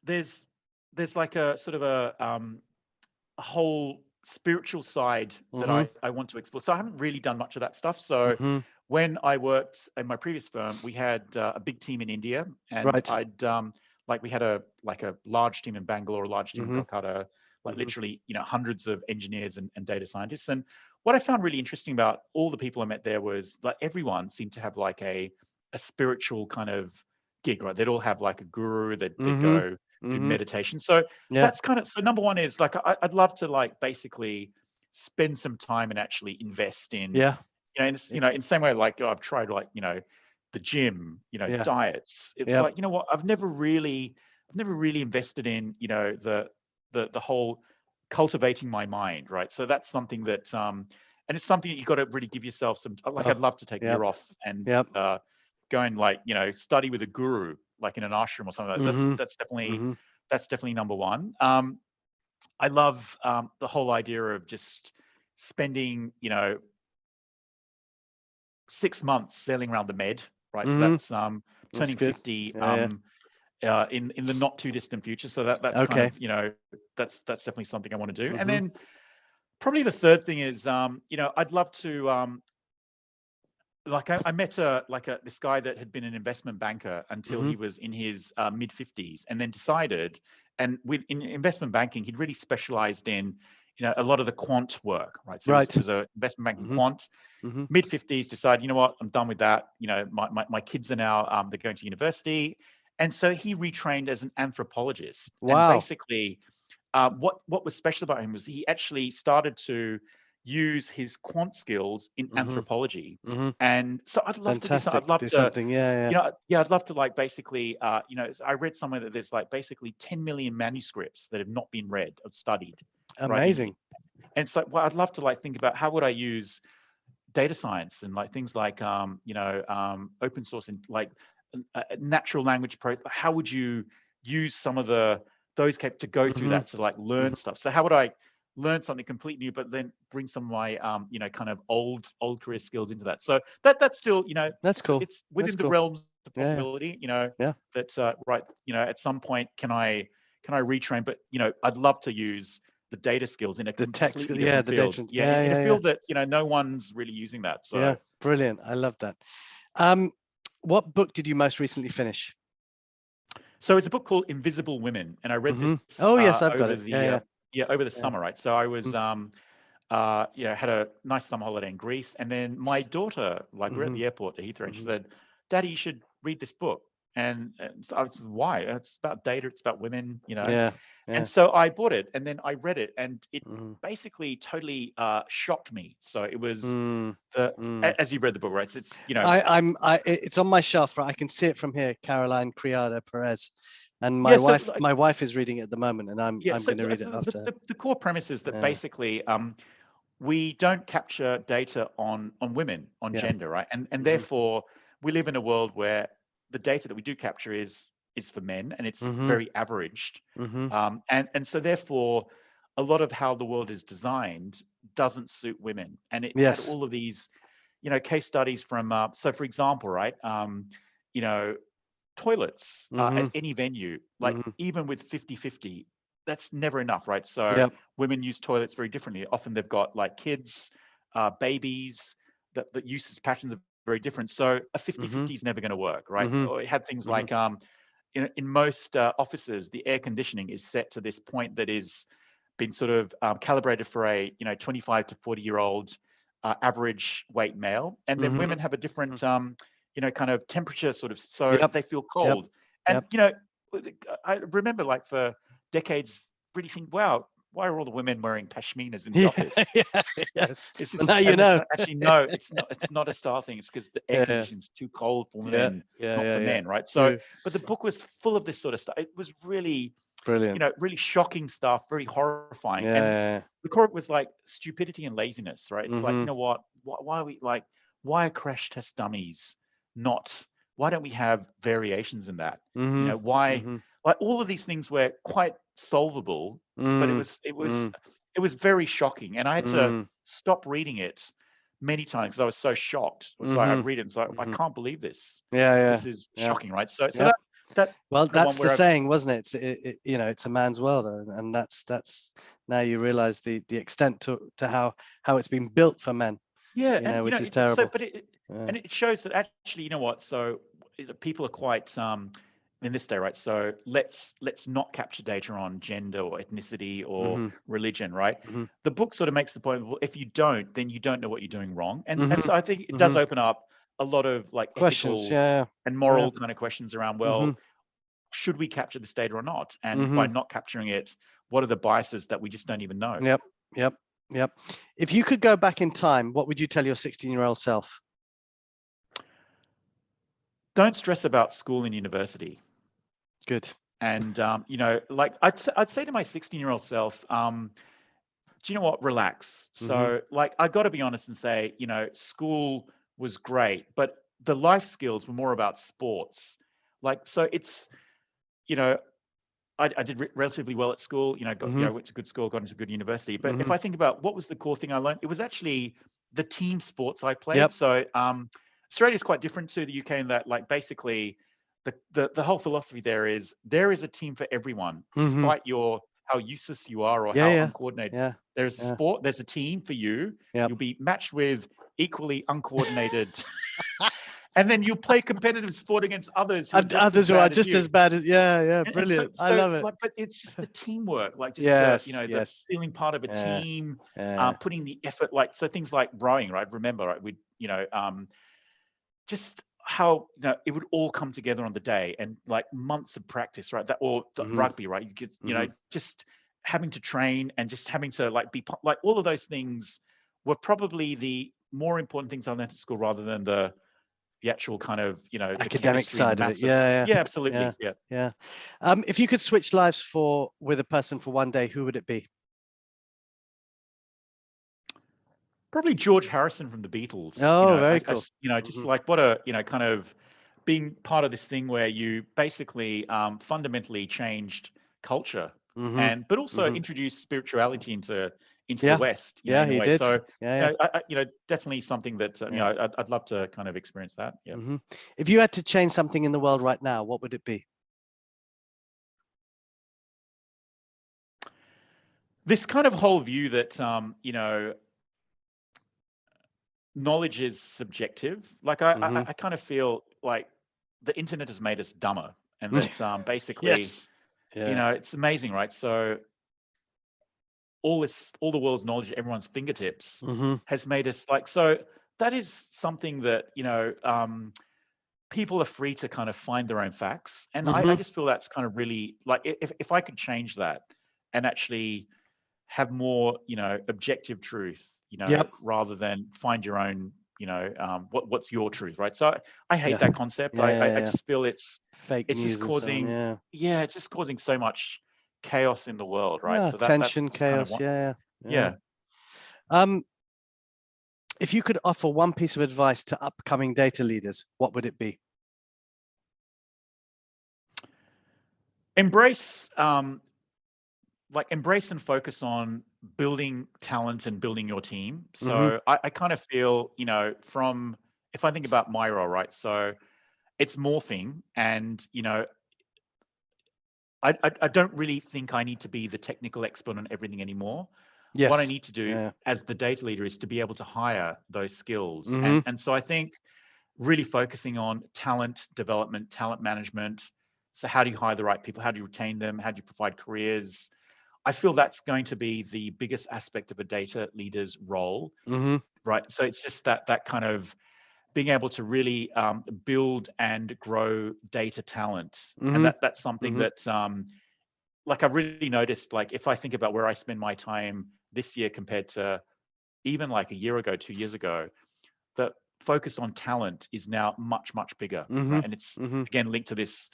Speaker 2: there's like a sort of a whole spiritual side that I want to explore. So I haven't really done much of that stuff. So when I worked in my previous firm, we had a big team in India, and
Speaker 1: Right.
Speaker 2: I'd like we had a large team in Bangalore, a large team in Kolkata, like literally hundreds of engineers and data scientists. And what I found really interesting about all the people I met there was like everyone seemed to have like a spiritual kind of gig, right? They'd all have like a guru that they'd go do meditation. So that's kind of, so number one is like I'd love to like basically spend some time and actually invest in in the same way like I've tried like the gym, diets. It's like what, I've never really invested in the whole cultivating my mind, right? So that's something that and it's something that you got to really give yourself some, like I'd love to take a year off and go and like study with a guru like in an ashram or something like that. That's definitely number one. I love the whole idea of just spending 6 months sailing around the Med, right? So that's turning 50 in the not too distant future. So that's kind of that's definitely something I want to do. And then probably the third thing is I'd love to like I met this guy that had been an investment banker until he was in his mid 50s, and then decided, and in investment banking he'd really specialized in a lot of the quant work, right? So it was an investment banking quant. Mid 50s, decided, what, I'm done with that. My kids are now they're going to university, and so he retrained as an anthropologist. And basically, what was special about him was he actually started to use his quant skills in anthropology. And so I'd love to do something. I'd love to
Speaker 1: something.
Speaker 2: I'd love to like basically I read somewhere that there's like basically 10 million manuscripts that have not been read or studied.
Speaker 1: Amazing.
Speaker 2: Right? And so I'd love to like think about how would I use data science and like things like open source and like natural language how would you use some of those to go through that to like learn stuff? So how would I learn something completely new, but then bring some of my kind of old career skills into that? So that's still
Speaker 1: that's cool.
Speaker 2: It's within the realms of possibility.
Speaker 1: That
Speaker 2: right. At some point can I retrain? But I'd love to use the data skills in a completely different field. In a field that no one's really using that. So
Speaker 1: brilliant. I love that. What book did you most recently finish?
Speaker 2: So it's a book called Invisible Women, and I read this
Speaker 1: yes, I've got
Speaker 2: over
Speaker 1: it.
Speaker 2: the over the summer, right? So I was had a nice summer holiday in Greece. And then my daughter, like we're at the airport at Heathrow, and she said, "Daddy, you should read this book." And so I was, why? It's about data. It's about women,
Speaker 1: Yeah.
Speaker 2: And so I bought it, and then I read it, and it
Speaker 1: Mm.
Speaker 2: basically totally shocked me. So it was
Speaker 1: Mm.
Speaker 2: the
Speaker 1: Mm.
Speaker 2: as you read the book, right? So it's
Speaker 1: It's on my shelf, right? I can see it from here, Caroline Criado Perez, and
Speaker 2: yeah. So like,
Speaker 1: my wife is reading it at the moment, and I'm
Speaker 2: yeah. So
Speaker 1: going to read it after.
Speaker 2: the core premise is that
Speaker 1: Yeah.
Speaker 2: basically we don't capture data on women, on
Speaker 1: Yeah.
Speaker 2: gender, right? And therefore we live in a world where the data that we do capture is for men, and it's very averaged. And so therefore a lot of how the world is designed doesn't suit women. And it had
Speaker 1: Yes.
Speaker 2: all of these, case studies from so for example, right, you know, toilets at any venue, like even with 50-50, that's never enough, right? So
Speaker 1: Yep.
Speaker 2: women use toilets very differently. Often they've got like kids, babies, that uses patterns are very different. So a 50-50 is never going to work, right? Or it had things like in most offices, the air conditioning is set to this point that is been sort of calibrated for a 25 to 40-year-old average weight male, and then women have a different kind of temperature sort of, so
Speaker 1: Yep.
Speaker 2: they feel
Speaker 1: Yep.
Speaker 2: cold. And
Speaker 1: Yep.
Speaker 2: I remember like for decades really think, wow, why are all the women wearing pashminas in the
Speaker 1: Yeah.
Speaker 2: office?
Speaker 1: Yeah. Yes.
Speaker 2: Is
Speaker 1: Well,
Speaker 2: this,
Speaker 1: now you
Speaker 2: and it's
Speaker 1: know.
Speaker 2: like, actually no, it's not a style thing. It's because the air
Speaker 1: Yeah.
Speaker 2: conditioning is too cold for
Speaker 1: Yeah.
Speaker 2: women,
Speaker 1: Yeah.
Speaker 2: not
Speaker 1: Yeah.
Speaker 2: for
Speaker 1: Yeah.
Speaker 2: men, right? So
Speaker 1: True.
Speaker 2: but the book was full of this sort of stuff. It was really,
Speaker 1: Brilliant.
Speaker 2: really shocking stuff, very horrifying. And
Speaker 1: Yeah.
Speaker 2: the core was like stupidity and laziness, right? It's like,
Speaker 1: Mm-hmm.
Speaker 2: you know what? Why are we like, why are crash test dummies not, why don't we have variations in that?
Speaker 1: Mm-hmm.
Speaker 2: Why,
Speaker 1: Mm-hmm.
Speaker 2: like all of these things were quite solvable, but it
Speaker 1: Mm.
Speaker 2: was, it was,
Speaker 1: Mm.
Speaker 2: it was very shocking. And I had to
Speaker 1: Mm.
Speaker 2: stop reading it many times because I was so shocked. It was like, I'd
Speaker 1: Mm-hmm.
Speaker 2: read it and it's like, I
Speaker 1: Mm-hmm.
Speaker 2: can't believe this.
Speaker 1: Yeah. Yeah.
Speaker 2: This is
Speaker 1: Yeah.
Speaker 2: shocking, right? So
Speaker 1: Yep.
Speaker 2: that's
Speaker 1: Well,
Speaker 2: the one
Speaker 1: that's the
Speaker 2: where I've,
Speaker 1: saying, wasn't it? It's a man's world, and that's now you realize the extent to how it's been built for men,
Speaker 2: yeah, and
Speaker 1: which is
Speaker 2: so,
Speaker 1: terrible.
Speaker 2: but it
Speaker 1: Yeah.
Speaker 2: and it shows that actually, you know what? So people are quite in this day, right? So let's not capture data on gender or ethnicity or
Speaker 1: Mm-hmm.
Speaker 2: religion, right?
Speaker 1: Mm-hmm.
Speaker 2: The book sort of makes the point, well, if you don't, then you don't know what you're doing wrong, and
Speaker 1: Mm-hmm.
Speaker 2: so I think it does
Speaker 1: Mm-hmm.
Speaker 2: open up a lot of like
Speaker 1: Questions.
Speaker 2: ethical
Speaker 1: Yeah.
Speaker 2: and
Speaker 1: Yeah.
Speaker 2: moral kind of questions around,
Speaker 1: Mm-hmm.
Speaker 2: well, should we capture this data or not? And by
Speaker 1: Mm-hmm.
Speaker 2: not capturing it, what are the biases that we just don't even know?
Speaker 1: Yep. Yep. Yep. If you could go back in time, what would you tell your 16-year-old self?
Speaker 2: Don't stress about school and university.
Speaker 1: Good.
Speaker 2: And like I'd say to my 16-year-old self, do you know what? Relax.
Speaker 1: Mm-hmm.
Speaker 2: So like I got to be honest and say, school was great, but the life skills were more about sports. Like so, it's you know I did relatively well at school. Got
Speaker 1: Mm-hmm.
Speaker 2: went to good school, got into good university. But
Speaker 1: Mm-hmm.
Speaker 2: if I think about what was the core thing I learned, it was actually the team sports I played.
Speaker 1: Yep.
Speaker 2: So Australia is quite different to the UK in that, like, basically, the whole philosophy there is a team for everyone,
Speaker 1: Mm-hmm.
Speaker 2: despite how useless you are or
Speaker 1: Yeah.
Speaker 2: how
Speaker 1: Yeah.
Speaker 2: uncoordinated.
Speaker 1: Yeah.
Speaker 2: There's a
Speaker 1: Yeah.
Speaker 2: sport, there's a team for you.
Speaker 1: Yep.
Speaker 2: You'll be matched with equally uncoordinated, and then you play competitive sport against others who are
Speaker 1: And
Speaker 2: just as
Speaker 1: others who are
Speaker 2: bad as
Speaker 1: just
Speaker 2: you.
Speaker 1: as bad as, yeah.
Speaker 2: And so
Speaker 1: Brilliant. I
Speaker 2: so
Speaker 1: love it.
Speaker 2: like, but it's just the teamwork, like just
Speaker 1: Yes.
Speaker 2: the
Speaker 1: Yes.
Speaker 2: feeling part of a
Speaker 1: Yeah.
Speaker 2: team,
Speaker 1: Yeah.
Speaker 2: putting the effort, like so things like rowing, right? Remember, right? We just how it would all come together on the day and like months of practice, right? That or the
Speaker 1: Mm-hmm.
Speaker 2: rugby, right? You get
Speaker 1: Mm-hmm.
Speaker 2: just having to train and just having to like be like all of those things were probably the more important things I learned at school rather than the actual kind of the
Speaker 1: Academic
Speaker 2: chemistry and the
Speaker 1: side of it.
Speaker 2: maths of
Speaker 1: Yeah.
Speaker 2: yeah,
Speaker 1: Yeah.
Speaker 2: absolutely, yeah.
Speaker 1: Yeah. If you could switch lives with a person for one day, who would it be?
Speaker 2: Probably George Harrison from the Beatles.
Speaker 1: Oh, very cool.
Speaker 2: Just
Speaker 1: Mm-hmm.
Speaker 2: like what a kind of being part of this thing where you basically fundamentally changed culture
Speaker 1: Mm-hmm.
Speaker 2: and but also
Speaker 1: Mm-hmm.
Speaker 2: introduced spirituality into the
Speaker 1: Yeah.
Speaker 2: West,
Speaker 1: Yeah,
Speaker 2: in a
Speaker 1: he
Speaker 2: way.
Speaker 1: did.
Speaker 2: So
Speaker 1: Yeah.
Speaker 2: definitely something that
Speaker 1: Yeah.
Speaker 2: I'd love to kind of experience that. Yeah.
Speaker 1: Mm-hmm. If you had to change something in the world right now, what would it be?
Speaker 2: This kind of whole view that knowledge is subjective. Like
Speaker 1: Mm-hmm.
Speaker 2: I kind of feel like the internet has made us dumber, and that basically,
Speaker 1: Yes. Yeah.
Speaker 2: it's amazing, right? So all the world's knowledge at everyone's fingertips has made us like, so that is something that, people are free to kind of find their own facts. And I just feel that's kind of really like, if I could change that and actually have more, objective truth, rather than find your own, what's your truth, right? So I hate that concept. I just feel it's
Speaker 1: fake
Speaker 2: just
Speaker 1: news and so on,
Speaker 2: causing, it's just causing so much chaos in the world, right?
Speaker 1: Yeah,
Speaker 2: So
Speaker 1: tension,
Speaker 2: that's kind of
Speaker 1: chaos.
Speaker 2: what,
Speaker 1: Yeah. If you could offer one piece of advice to upcoming data leaders, what would it be?
Speaker 2: Embrace and focus on building talent and building your team. So I kind of feel, if I think about my role, right? So it's morphing, and I don't really think I need to be the technical expert on everything anymore.
Speaker 1: Yes.
Speaker 2: What I need to do as the data leader is to be able to hire those skills. And so I think really focusing on talent development, talent management. So how do you hire the right people? How do you retain them? How do you provide careers? I feel that's going to be the biggest aspect of a data leader's role, right? So it's just that kind of being able to really build and grow data talent. And that's something that, like I've really noticed, like if I think about where I spend my time this year compared to even like a year ago, 2 years ago, the focus on talent is now much, much bigger, right? And it's again linked to this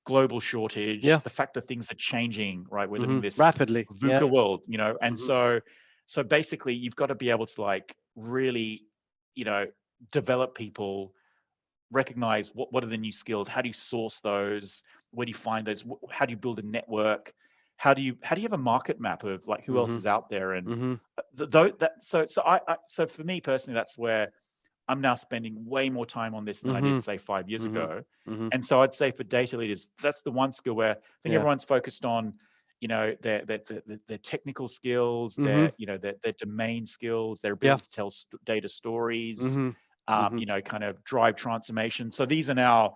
Speaker 2: global shortage, the fact that things are changing, right? We're living this
Speaker 1: rapidly
Speaker 2: VUCA world, and so basically you've got to be able to like really, develop people, recognize what are the new skills, how do you source those, where do you find those, how do you build a network, how do you have a market map of like who else is out there, and so for me personally, that's where I'm now spending way more time on this than I did, say, 5 years ago. And so I'd say for data leaders, that's the one skill where I think everyone's focused on, their technical skills, their domain skills, their ability to tell data stories, kind of drive transformation. So these are now,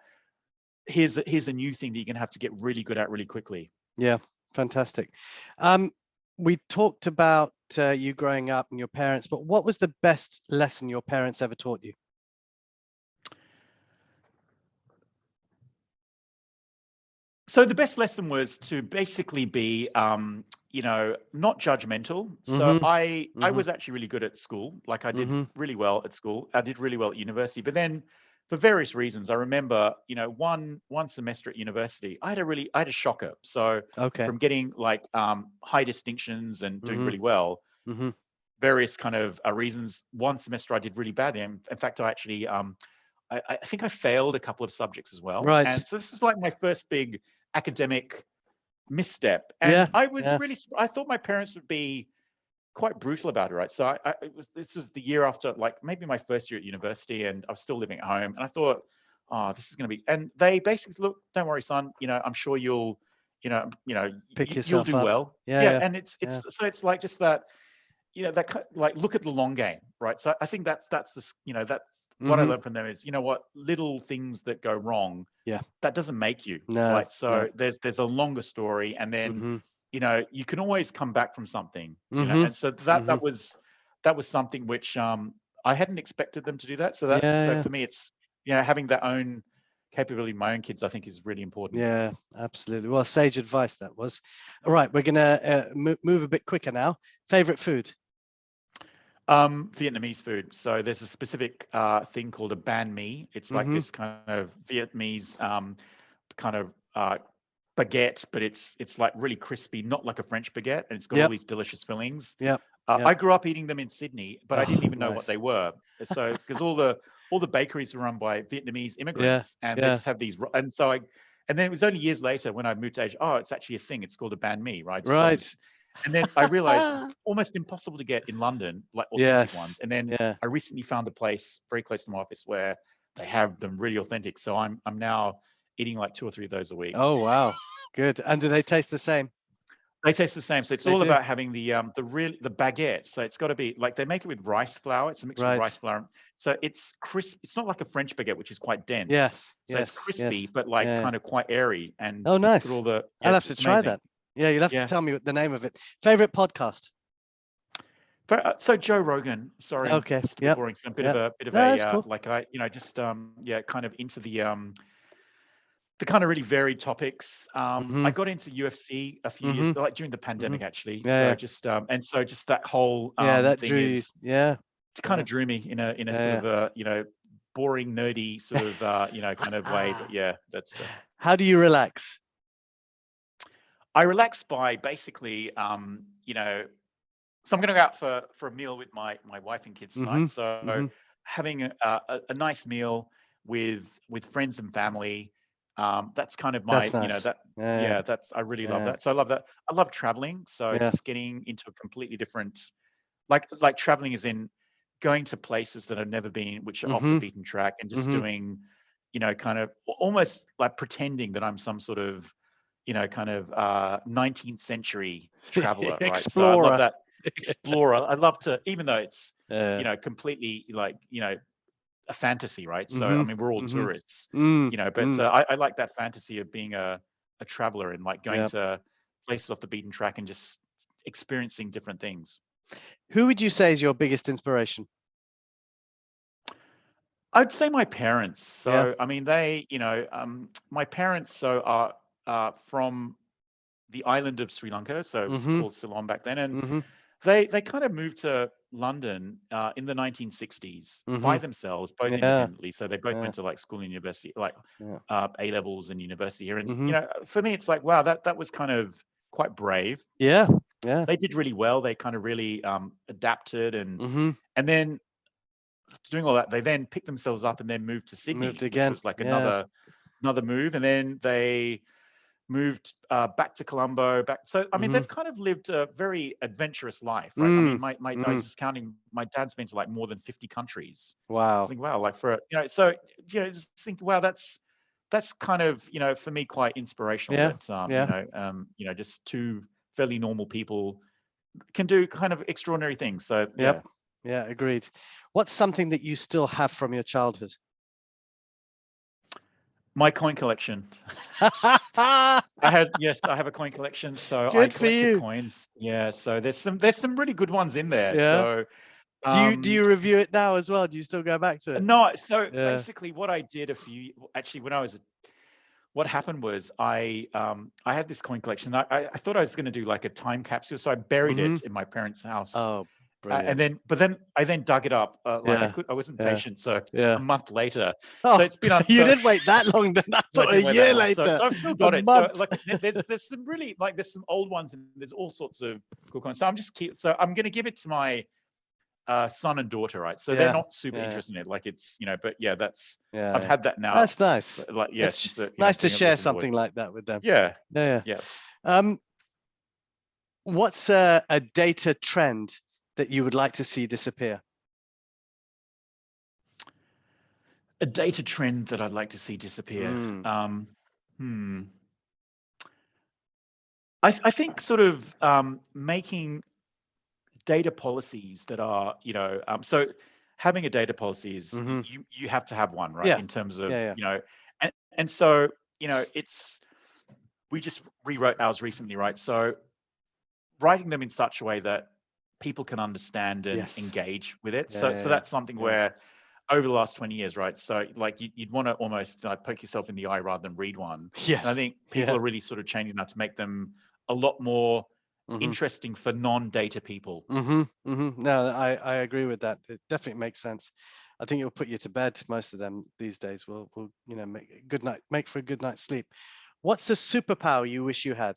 Speaker 2: here's a new thing that you're gonna have to get really good at really quickly.
Speaker 1: Yeah, fantastic. We talked about you growing up and your parents, but what was the best lesson your parents ever taught you?
Speaker 2: So the best lesson was to basically be, not judgmental. So I was actually really good at school. Like I did really well at school. I did really well at university. But then, for various reasons, I remember, one semester at university, I had a shocker. So from getting like high distinctions and doing really well, various kind of reasons. One semester I did really badly. In fact, I actually I think I failed a couple of subjects as well.
Speaker 1: Right.
Speaker 2: And so this was like my first big academic misstep. And I was really, I thought my parents would be quite brutal about it, right? So this was the year after, like maybe my first year at university, and I was still living at home. And I thought, oh, this is going to be, and they basically, look, don't worry, son, I'm sure you'll,
Speaker 1: pick
Speaker 2: you'll
Speaker 1: yourself
Speaker 2: do
Speaker 1: up.
Speaker 2: well.
Speaker 1: Yeah.
Speaker 2: And so it's like just that, that like look at the long game, right? So I think that's the, that's what I learned from them is, what, little things that go wrong, that doesn't make you, right? So there's a longer story, and then you can always come back from something, and so that was something which I hadn't expected them to do that. So so for me, it's having their own capability, my own kids, I think is really important.
Speaker 1: Yeah, absolutely. Well, sage advice that was. All right, we're gonna move a bit quicker now. Favorite food?
Speaker 2: Vietnamese food. So there's a specific thing called a banh mi. It's like this kind of Vietnamese kind of baguette, but it's like really crispy, not like a French baguette, and it's got all these delicious fillings. I grew up eating them in Sydney, but I didn't even know what they were. So because all the bakeries are run by Vietnamese immigrants, and they just have these. And so and then it was only years later when I moved to Asia. Oh, it's actually a thing. It's called a banh mi, right?
Speaker 1: Right.
Speaker 2: And then I realized almost impossible to get in London, like authentic ones. And then I recently found a place very close to my office where they have them really authentic. So I'm now eating like 2 or 3 of those a week.
Speaker 1: Oh wow, good. And do they taste the same?
Speaker 2: They taste the same. So it's all about having the baguette. So it's got to be like, they make it with rice flour. It's a mixture of rice flour. So it's crisp. It's not like a French baguette, which is quite dense. So it's crispy, but like kind of quite airy. And
Speaker 1: oh, nice.
Speaker 2: I'll have
Speaker 1: to try that. Yeah, you'll have to tell me what the name of it. Favorite podcast?
Speaker 2: But so Joe Rogan, sorry,
Speaker 1: Okay.
Speaker 2: just a bit
Speaker 1: Yep.
Speaker 2: boring. So a
Speaker 1: Yeah.
Speaker 2: bit of
Speaker 1: No, that's
Speaker 2: a
Speaker 1: cool.
Speaker 2: like I, just yeah, kind of into the kind of really varied topics. I got into UFC a few years, like during the pandemic, actually.
Speaker 1: Yeah.
Speaker 2: So just and so just that whole
Speaker 1: Yeah. That
Speaker 2: thing
Speaker 1: drew you.
Speaker 2: is
Speaker 1: Yeah.
Speaker 2: kind of drew me in a sort
Speaker 1: Yeah.
Speaker 2: of a boring, nerdy sort of kind of way. But yeah, that's.
Speaker 1: How do you relax?
Speaker 2: I relax by basically, so I'm going to go out for a meal with my wife and kids tonight. So having a nice meal with friends and family. That's kind of my,
Speaker 1: That's nice.
Speaker 2: yeah, that's, I really love that. So I love that. I love traveling. So just getting into a completely different, like traveling is in going to places that I've never been, which are off the beaten track, and just doing, kind of almost like pretending that I'm some sort of, kind of 19th century traveler, right? So I love
Speaker 1: Explorer.
Speaker 2: that explorer. I love to, even though it's,
Speaker 1: Yeah.
Speaker 2: completely like, a fantasy, right? So I mean, we're all tourists, but I like that fantasy of being a traveler and like going to places off the beaten track and just experiencing different things.
Speaker 1: Who would you say is your biggest inspiration?
Speaker 2: I'd say my parents.
Speaker 1: Yeah.
Speaker 2: So I mean, they, my parents are from the island of Sri Lanka, so it was called Ceylon back then, and they kind of moved to London in the 1960s by themselves, both independently. So they both went to like school and university, like A levels and university here. And for me, it's like, wow, that was kind of quite brave.
Speaker 1: Yeah. Yeah.
Speaker 2: They did really well. They kind of really adapted, and then doing all that, they then picked themselves up and then moved to
Speaker 1: Moved
Speaker 2: Sydney, which
Speaker 1: again.
Speaker 2: was like
Speaker 1: Yeah.
Speaker 2: another move, and then they moved back to Colombo. So I mean, they've kind of lived a very adventurous life, right? I mean, I was just counting. My dad's been to like more than 50 countries. I
Speaker 1: Wow.
Speaker 2: think, wow, like for so just think, wow, that's kind of for me quite inspirational.
Speaker 1: Yeah.
Speaker 2: That just two fairly normal people can do kind of extraordinary things. So yeah.
Speaker 1: Yeah, agreed. What's something that you still have from your childhood?
Speaker 2: My coin collection. I have a coin collection. So I
Speaker 1: Good for
Speaker 2: collected
Speaker 1: you.
Speaker 2: coins. Yeah. So there's some really good ones in there.
Speaker 1: Yeah.
Speaker 2: So
Speaker 1: Do you review it now as well? Do you still go back to it?
Speaker 2: no. So
Speaker 1: Yeah.
Speaker 2: basically, what I did actually when I was, what happened was I had this coin collection. I thought I was going to do like a time capsule, so I buried it in my parents' house.
Speaker 1: Oh,
Speaker 2: And
Speaker 1: brilliant.
Speaker 2: then I then dug it up.
Speaker 1: Yeah.
Speaker 2: I wasn't
Speaker 1: Yeah.
Speaker 2: patient, so
Speaker 1: Yeah.
Speaker 2: a month later. So
Speaker 1: Oh,
Speaker 2: it's been on.
Speaker 1: you
Speaker 2: So
Speaker 1: didn't wait that long then. I
Speaker 2: no, I
Speaker 1: thought a
Speaker 2: didn't wait that
Speaker 1: year
Speaker 2: long. So
Speaker 1: later.
Speaker 2: I've still
Speaker 1: A
Speaker 2: got it. So
Speaker 1: month.
Speaker 2: like there's some really like there's some old ones and there's all sorts of cool coins. So I'm gonna give it to my son and daughter, right? So they're not super interested in it. Like it's but yeah, I've had that now.
Speaker 1: That's nice.
Speaker 2: Like
Speaker 1: It's
Speaker 2: since
Speaker 1: nice to
Speaker 2: being a
Speaker 1: share
Speaker 2: little boy.
Speaker 1: something like that with them.
Speaker 2: Yeah.
Speaker 1: Yeah. What's a data trend that you would like to see disappear?
Speaker 2: A data trend that I'd like to see disappear. I think sort of making data policies that are, so having a data policy is you have to have one, right?
Speaker 1: Yeah.
Speaker 2: In terms of,
Speaker 1: Yeah.
Speaker 2: And so, we just rewrote ours recently, right? So writing them in such a way that people can understand and engage with it. So that's something where over the last 20 years, right? So like you'd want to almost poke yourself in the eye rather than read one.
Speaker 1: Yes.
Speaker 2: And I think people are really sort of changing that to make them a lot more interesting for non-data people.
Speaker 1: No, I agree with that. It definitely makes sense. I think it'll put you to bed. Most of them these days will make for a good night's sleep. What's a superpower you wish you had?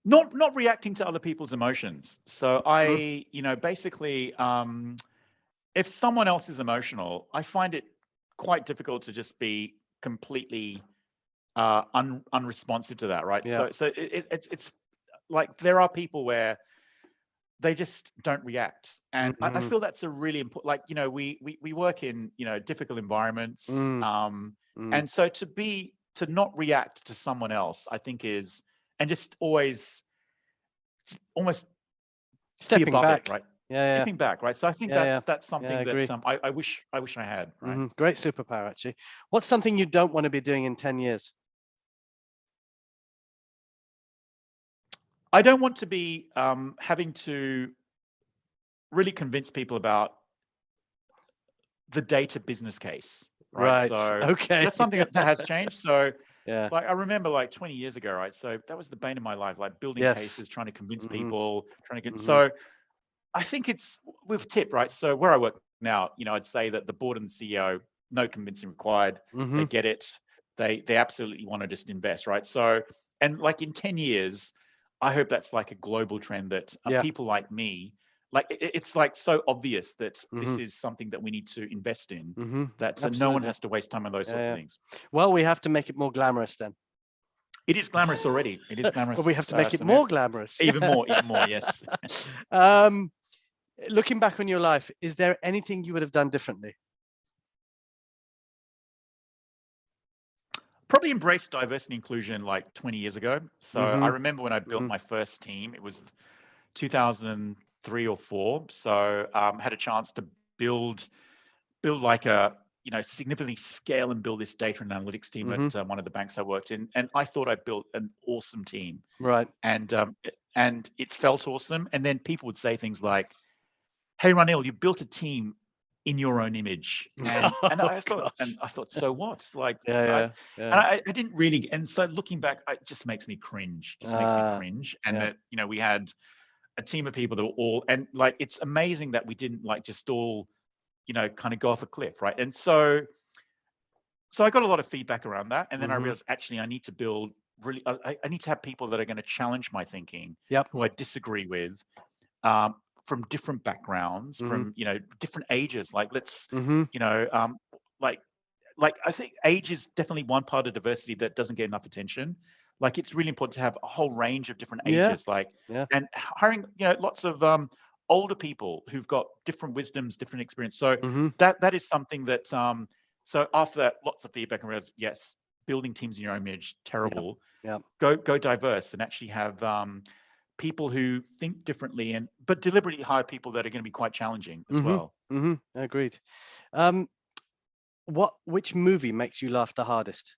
Speaker 2: Not reacting to other people's emotions. So I, basically, if someone else is emotional, I find it quite difficult to just be completely unresponsive to that, right?
Speaker 1: Yeah.
Speaker 2: So it's like there are people where they just don't react, and I feel that's a really important. Like we work in difficult environments, and so to not react to someone else, I think is, and just always almost
Speaker 1: Stepping back,
Speaker 2: it, right?
Speaker 1: Yeah.
Speaker 2: Stepping back, right? So I think that's something
Speaker 1: I agree.
Speaker 2: that I wish I had, right?
Speaker 1: Great superpower, actually. What's something you don't want to be doing in 10 years?
Speaker 2: I don't want to be having to really convince people about the data business case, right?
Speaker 1: Right.
Speaker 2: So
Speaker 1: Okay.
Speaker 2: that's something that has changed. So
Speaker 1: Yeah.
Speaker 2: like I remember like 20 years ago, right? So that was the bane of my life, like building
Speaker 1: Yes.
Speaker 2: cases, trying to convince
Speaker 1: Hmm.
Speaker 2: people, trying to get.
Speaker 1: Hmm.
Speaker 2: So I think it's with tip, right? So where I work now, I'd say that the board and the CEO, no convincing required. They
Speaker 1: Hmm.
Speaker 2: get it. They absolutely want to just invest, right? So, and like in 10 years, I hope that's like a global trend that
Speaker 1: Yeah.
Speaker 2: people like me, like it's like so obvious that
Speaker 1: Hmm.
Speaker 2: this is something that we need to invest in,
Speaker 1: Hmm.
Speaker 2: that so no one
Speaker 1: Absolutely.
Speaker 2: has to waste time on those
Speaker 1: Yeah,
Speaker 2: sorts of
Speaker 1: yeah.
Speaker 2: things.
Speaker 1: Well, we have to make it more glamorous then.
Speaker 2: It is glamorous already. It is
Speaker 1: But we have
Speaker 2: glamorous,
Speaker 1: to make it
Speaker 2: Samir.
Speaker 1: more glamorous.
Speaker 2: Even more, yes.
Speaker 1: um, Looking back on your life, is there anything you would have done differently?
Speaker 2: Probably embraced diversity and inclusion like 20 years ago. So I
Speaker 1: Hmm.
Speaker 2: remember when I built
Speaker 1: Hmm.
Speaker 2: my first team, it was 2003 or four. So had a chance to build like a significantly scale and build this data and analytics team
Speaker 1: Hmm.
Speaker 2: at one of the banks I worked in, and I thought I built an awesome team,
Speaker 1: Right.
Speaker 2: and it felt awesome. And then people would say things like, "Hey, Ranil, you built a team in your own image," and
Speaker 1: Oh
Speaker 2: I thought,
Speaker 1: gosh.
Speaker 2: so what? Like,
Speaker 1: Yeah,
Speaker 2: I
Speaker 1: yeah, yeah.
Speaker 2: I didn't really. And so looking back, it just makes me cringe. Just makes me cringe. And
Speaker 1: Yeah.
Speaker 2: that we had a team of people that were all, and like it's amazing that we didn't like just all kind of go off a cliff, right? And so I got a lot of feedback around that, and then I
Speaker 1: Hmm.
Speaker 2: realized actually I need to build really. I need to have people that are going to challenge my thinking,
Speaker 1: Yep.
Speaker 2: who I disagree with, um, from different backgrounds,
Speaker 1: Hmm.
Speaker 2: from different ages. Like let's,
Speaker 1: Hmm.
Speaker 2: you know, um, like I think age is definitely one part of diversity that doesn't get enough attention. Like it's really important to have a whole range of different
Speaker 1: Yeah.
Speaker 2: ages. Like
Speaker 1: Yeah.
Speaker 2: and hiring lots of older people who've got different wisdoms, different experience. So
Speaker 1: Hmm.
Speaker 2: that is something that so after that, lots of feedback and realized, yes, building teams in your own image,
Speaker 1: Yeah.
Speaker 2: terrible.
Speaker 1: Yeah.
Speaker 2: Go diverse and actually have people who think differently, and but deliberately hire people that are going to be quite challenging as
Speaker 1: Hmm.
Speaker 2: well.
Speaker 1: Hmm. Agreed. Um, which movie makes you laugh the hardest?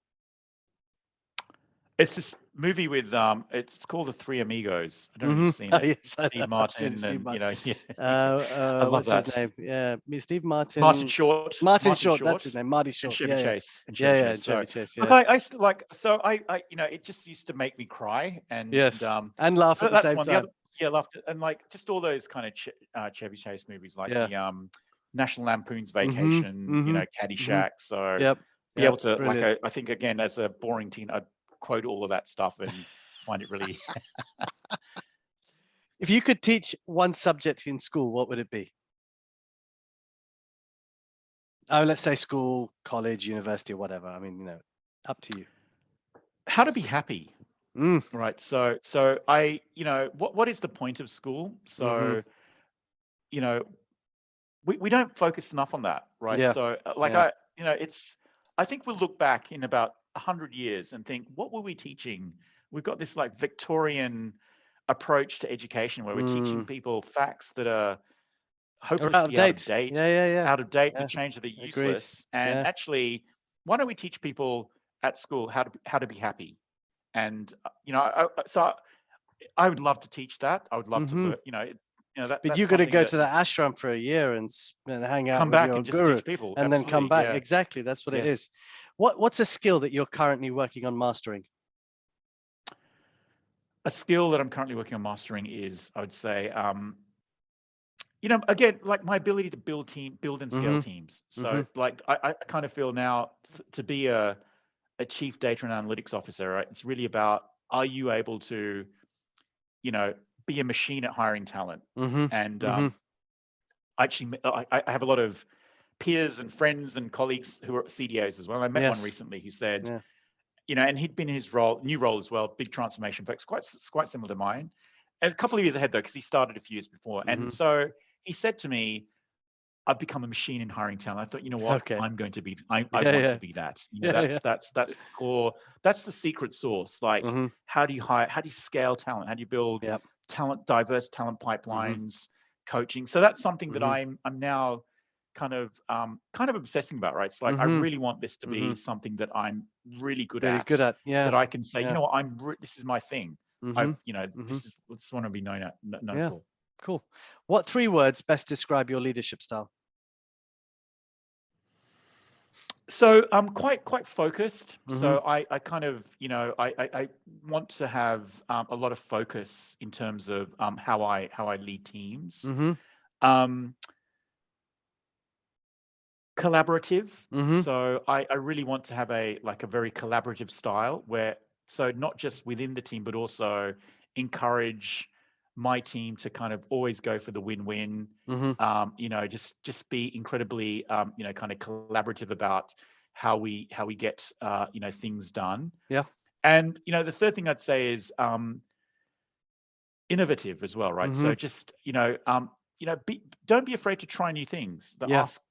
Speaker 2: It's this movie with it's called The Three Amigos. I don't know if
Speaker 1: Hmm.
Speaker 2: you've seen it.
Speaker 1: Yes, I know.
Speaker 2: Steve
Speaker 1: I've seen
Speaker 2: Martin
Speaker 1: Steve
Speaker 2: and
Speaker 1: Martin.
Speaker 2: yeah, I love
Speaker 1: What's his
Speaker 2: that.
Speaker 1: name? Yeah, Steve
Speaker 2: Martin
Speaker 1: Martin.
Speaker 2: Short,
Speaker 1: Martin
Speaker 2: Martin
Speaker 1: Short. That's
Speaker 2: Short,
Speaker 1: his name. Marty
Speaker 2: and
Speaker 1: Short.
Speaker 2: Chevy
Speaker 1: Yeah, yeah,
Speaker 2: Chase, and Chevy
Speaker 1: yeah, yeah.
Speaker 2: Chase.
Speaker 1: And
Speaker 2: So
Speaker 1: Chevy Chase.
Speaker 2: look,
Speaker 1: Yeah.
Speaker 2: I used to like so I it just used to make me cry, and
Speaker 1: Yes, and laugh
Speaker 2: so
Speaker 1: at the
Speaker 2: that's
Speaker 1: same
Speaker 2: one. The other,
Speaker 1: time.
Speaker 2: yeah, loved it, and like just all those kind of Chevy Chase movies, like
Speaker 1: Yeah.
Speaker 2: the National Lampoon's
Speaker 1: Mm-hmm.
Speaker 2: Vacation,
Speaker 1: Mm-hmm. Mm-hmm.
Speaker 2: Caddyshack. So
Speaker 1: Yep.
Speaker 2: be
Speaker 1: Yep.
Speaker 2: able to like
Speaker 1: Brilliant.
Speaker 2: I think again as a boring teen, I'd quote all of that stuff and find it really.
Speaker 1: If you could teach one subject in school, what would it be? Oh, let's say school, college, university, or whatever. I mean, up to you.
Speaker 2: How to be happy,
Speaker 1: Mm.
Speaker 2: right? So I, what is the point of school?
Speaker 1: Mm-hmm.
Speaker 2: So you know, we don't focus enough on that, right?
Speaker 1: Yeah.
Speaker 2: So like
Speaker 1: Yeah.
Speaker 2: it's I think we'll look back in about 100 years and think, what were we teaching? We've got this like Victorian approach to education where we're teaching
Speaker 1: Mm.
Speaker 2: people facts that are
Speaker 1: Or out of
Speaker 2: hopelessly
Speaker 1: date. Yeah. Yeah. Yeah.
Speaker 2: to
Speaker 1: Yeah.
Speaker 2: change that are
Speaker 1: Agreed.
Speaker 2: useless. And
Speaker 1: Yeah.
Speaker 2: actually, why don't we teach people at school how to be happy? And so I would love to teach that. I would love to
Speaker 1: Mm-hmm.
Speaker 2: work.
Speaker 1: But
Speaker 2: That's
Speaker 1: you got to
Speaker 2: something
Speaker 1: go
Speaker 2: that
Speaker 1: to the ashram for a year and hang out
Speaker 2: come
Speaker 1: with
Speaker 2: back
Speaker 1: your
Speaker 2: and just
Speaker 1: guru,
Speaker 2: teach people.
Speaker 1: and then come
Speaker 2: Absolutely,
Speaker 1: back.
Speaker 2: yeah,
Speaker 1: Exactly. That's what it
Speaker 2: yes.
Speaker 1: is. What's a skill that you're currently working on mastering?
Speaker 2: A skill that I'm currently working on mastering is, I would say, again, like my ability to build and scale
Speaker 1: Mm-hmm.
Speaker 2: teams.
Speaker 1: Mm-hmm.
Speaker 2: So, like, I kind of feel now to be a chief data and analytics officer, right? It's really about, are you able to, you know, be a machine at hiring talent?
Speaker 1: Mm-hmm.
Speaker 2: And
Speaker 1: Mm-hmm.
Speaker 2: actually, I have a lot of peers and friends and colleagues who are CDOs as well. I met one
Speaker 1: Yes.
Speaker 2: recently who said,
Speaker 1: Yeah.
Speaker 2: and he'd been in his new role as well, big transformation folks, quite similar to mine. And a couple of years ahead though, because he started a few years before.
Speaker 1: Mm-hmm.
Speaker 2: And so he said to me, I've become a machine in hiring talent. I thought, you know what,
Speaker 1: Okay.
Speaker 2: I'm going to be, I
Speaker 1: Yeah.
Speaker 2: want to
Speaker 1: Yeah.
Speaker 2: be that.
Speaker 1: Yeah. Yeah.
Speaker 2: That's the core, that's the secret sauce. Like,
Speaker 1: Mm-hmm.
Speaker 2: how do you hire, how do you scale talent? How do you build
Speaker 1: Yep.
Speaker 2: diverse talent
Speaker 1: Mm-hmm.
Speaker 2: pipelines, coaching? So that's something that
Speaker 1: Mm-hmm.
Speaker 2: I'm now kind of obsessing about, right? It's like I
Speaker 1: Mm-hmm.
Speaker 2: really want this to
Speaker 1: Mm-hmm.
Speaker 2: be something that I'm really good
Speaker 1: Really
Speaker 2: at,
Speaker 1: good at. Yeah.
Speaker 2: that I can say, you
Speaker 1: Yeah.
Speaker 2: know what, this is my thing. this is what's want to be known for.
Speaker 1: Cool. What 3 words best describe your leadership style?
Speaker 2: So I'm quite focused. So I kind of, I want to have a lot of focus in terms of how I lead teams. Collaborative. So I really want to have a very collaborative style where, so not just within the team, but also encourage my team to kind of always go for the win-win. Just be incredibly kind of collaborative about how we get things done.
Speaker 1: Yeah.
Speaker 2: And the third thing I'd say is innovative as well, right? So just don't be afraid to try new things. Ask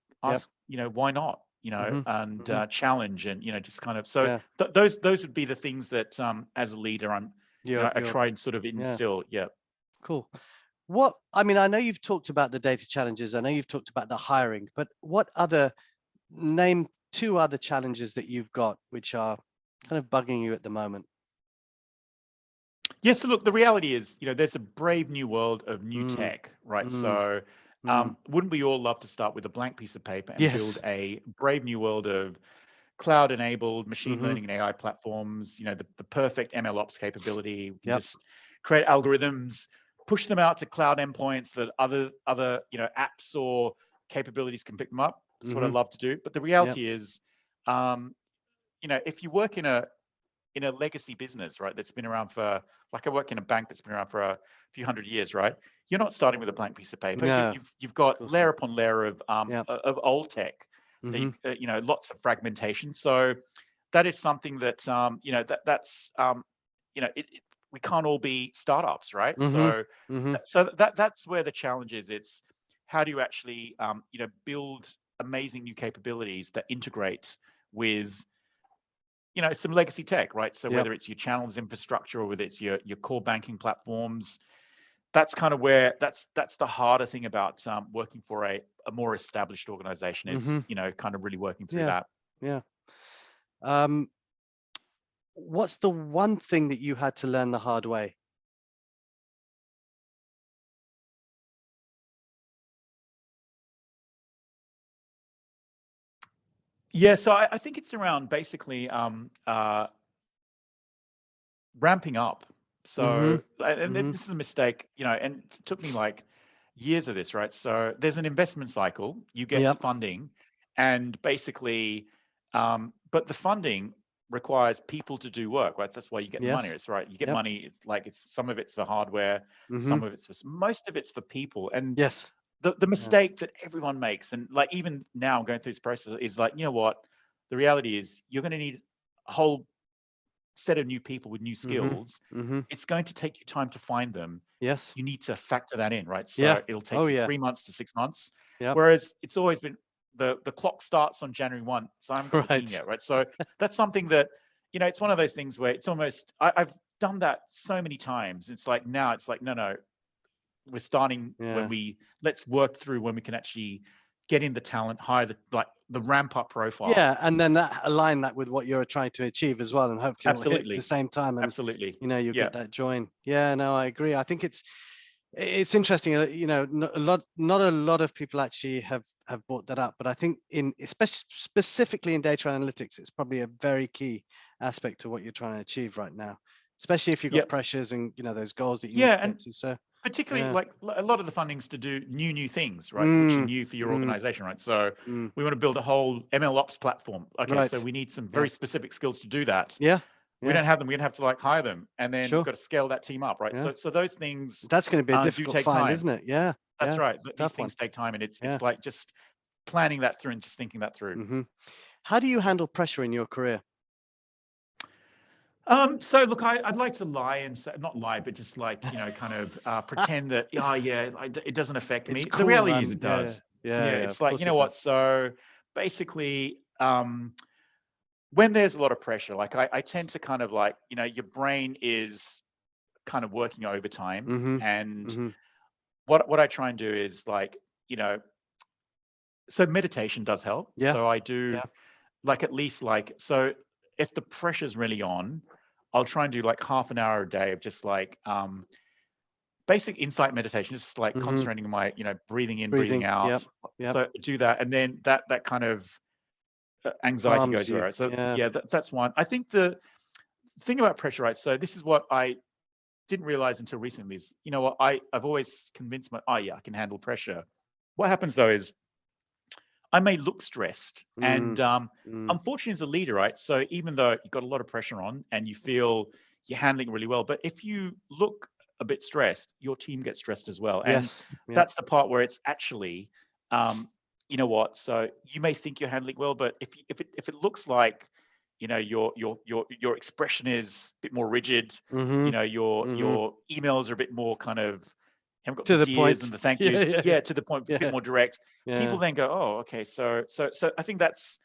Speaker 2: why not? And challenge, and just kind of, so those would be the things that as a leader I try and sort of instill. Yeah.
Speaker 1: Cool. I know you've talked about the data challenges. I know you've talked about the hiring, but name 2 other challenges that you've got which are kind of bugging you at the moment.
Speaker 2: Yeah, so look, the reality is, there's a brave new world of new tech, right? So wouldn't we all love to start with a blank piece of paper and build a brave new world of cloud-enabled machine learning and AI platforms, the perfect MLOps capability, just create algorithms, push them out to cloud endpoints that other apps or capabilities can pick them up. That's what I love to do. But the reality is, if you work in a legacy business, right, that's been around for, like I work in a bank that's been around for a few hundred years, right? You're not starting with a blank piece of paper.
Speaker 1: No,
Speaker 2: you've got layer upon layer of old tech,
Speaker 1: Mm-hmm.
Speaker 2: Lots of fragmentation. So that is something that that's we can't all be startups, right?
Speaker 1: Mm-hmm.
Speaker 2: So that's where the challenge is. It's how do you actually build amazing new capabilities that integrate with some legacy tech, right? So whether it's your channels infrastructure or whether it's your core banking platforms, that's kind of where that's the harder thing about working for a more established organization is, kind of really working through that.
Speaker 1: Yeah. What's the one thing that you had to learn the hard way?
Speaker 2: Yeah, so I think it's around basically ramping up. So, and this is a mistake, and it took me like years of this, right? So there's an investment cycle, you get funding, and basically, but the funding requires people to do work, right? That's why you get the money. It's right. You get money, like some of it's for hardware, some of it's most of it's for people. And the mistake that everyone makes, and like even now going through this process, is like, you know what? The reality is you're going to need a whole set of new people with new skills. It's going to take you time to find them.
Speaker 1: Yes.
Speaker 2: You need to factor that in, right? So it'll take you 3 months to 6 months.
Speaker 1: Yeah.
Speaker 2: Whereas it's always been the clock starts on January 1. So I haven't got the team yet, right? So that's something that, it's one of those things where it's almost, I've done that so many times. It's like, now it's like, no, we're starting let's work through when we can actually get in the talent, hire the ramp up profile.
Speaker 1: Yeah, and then align that with what you're trying to achieve as well, and hopefully it'll hit at the same time, and you get that join. Yeah, no, I agree. I think it's interesting. Not a lot of people actually have brought that up, but I think specifically in data analytics, it's probably a very key aspect to what you're trying to achieve right now, especially if you've got pressures and those goals that you need to get to. So
Speaker 2: particularly like a lot of the funding's to do new things, right? Which are new for your organization, right? So we want to build a whole MLOps platform. Okay, so we need some very specific skills to do that. We don't have them. We're gonna have to have them, and then we've got to scale that team up, right? So those things,
Speaker 1: that's going to be a difficult find, isn't it? Yeah,
Speaker 2: that's right. But these things take time, and it's like just planning that through and just thinking that through.
Speaker 1: How do you handle pressure in your career?
Speaker 2: So look, I'd like to lie and say, not lie, but just kind of pretend that, it doesn't affect me.
Speaker 1: Cool,
Speaker 2: the reality is it does.
Speaker 1: It's
Speaker 2: like, what? So basically, when there's a lot of pressure, like I tend to kind of your brain is kind of working overtime. And what I try and do is so meditation does help. So I do at least so if the pressure's really on, I'll try and do like half an hour a day of just like basic insight meditation, just like concentrating on my, breathing in, breathing out.
Speaker 1: Yep.
Speaker 2: So do that, and then that kind of anxiety goes away. Right? So yeah, that's one. I think the thing about pressure, right? So this is what I didn't realize until recently is, what I've always convinced I can handle pressure. What happens though is I may look stressed, and unfortunately as a leader, right? So even though you've got a lot of pressure on and you feel you're handling it really well, but if you look a bit stressed, your team gets stressed as well. And that's the part where it's actually, so you may think you're handling well, but if it looks like, your expression is a bit more rigid, your emails are a bit more kind of, haven't got
Speaker 1: to
Speaker 2: the
Speaker 1: the
Speaker 2: dears
Speaker 1: point
Speaker 2: and the thank yous, to the point, a bit more direct. People then go, oh, okay, so I think that's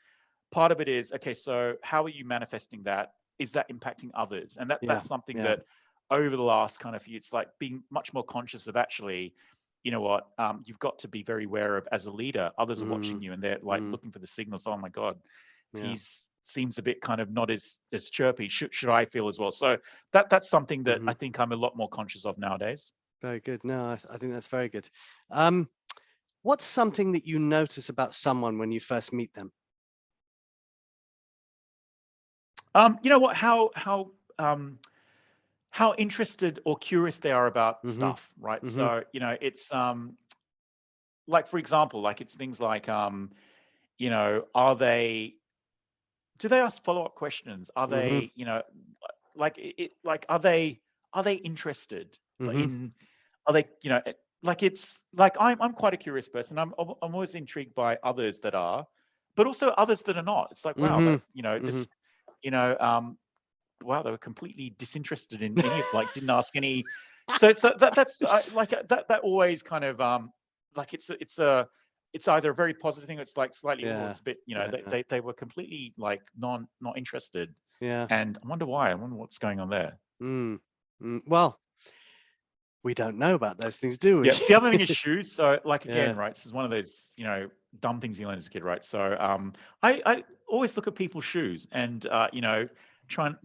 Speaker 2: part of it is, okay, so how are you manifesting that? Is that impacting others? And that's something that over the last kind of year, it's like being much more conscious of actually, you've got to be very aware of as a leader. Others are watching you and they're like looking for the signals. Oh my God, he seems a bit kind of not as chirpy. Should I feel as well? So that's something that I think I'm a lot more conscious of nowadays.
Speaker 1: Very good. No, I think that's very good. What's something that you notice about someone when you first meet them?
Speaker 2: You know what? How interested or curious they are about stuff, right? So it's like, for example, like it's things like do they ask follow-up questions? Are they are they interested in, are they like, it's like I'm quite a curious person. I'm always intrigued by others that are, but also others that are not. It's like, wow, that just wow, they were completely disinterested in any of, like, didn't ask any. So that's like that always kind of like it's either a very positive thing, it's like slightly, or it's a bit, they were completely like not interested. And I wonder why. I wonder what's going on there.
Speaker 1: Well, we don't know about those things, do we?
Speaker 2: Yeah. The other thing is shoes. So like, again, right, this is one of those dumb things you learn as a kid, right? So I always look at people's shoes and try and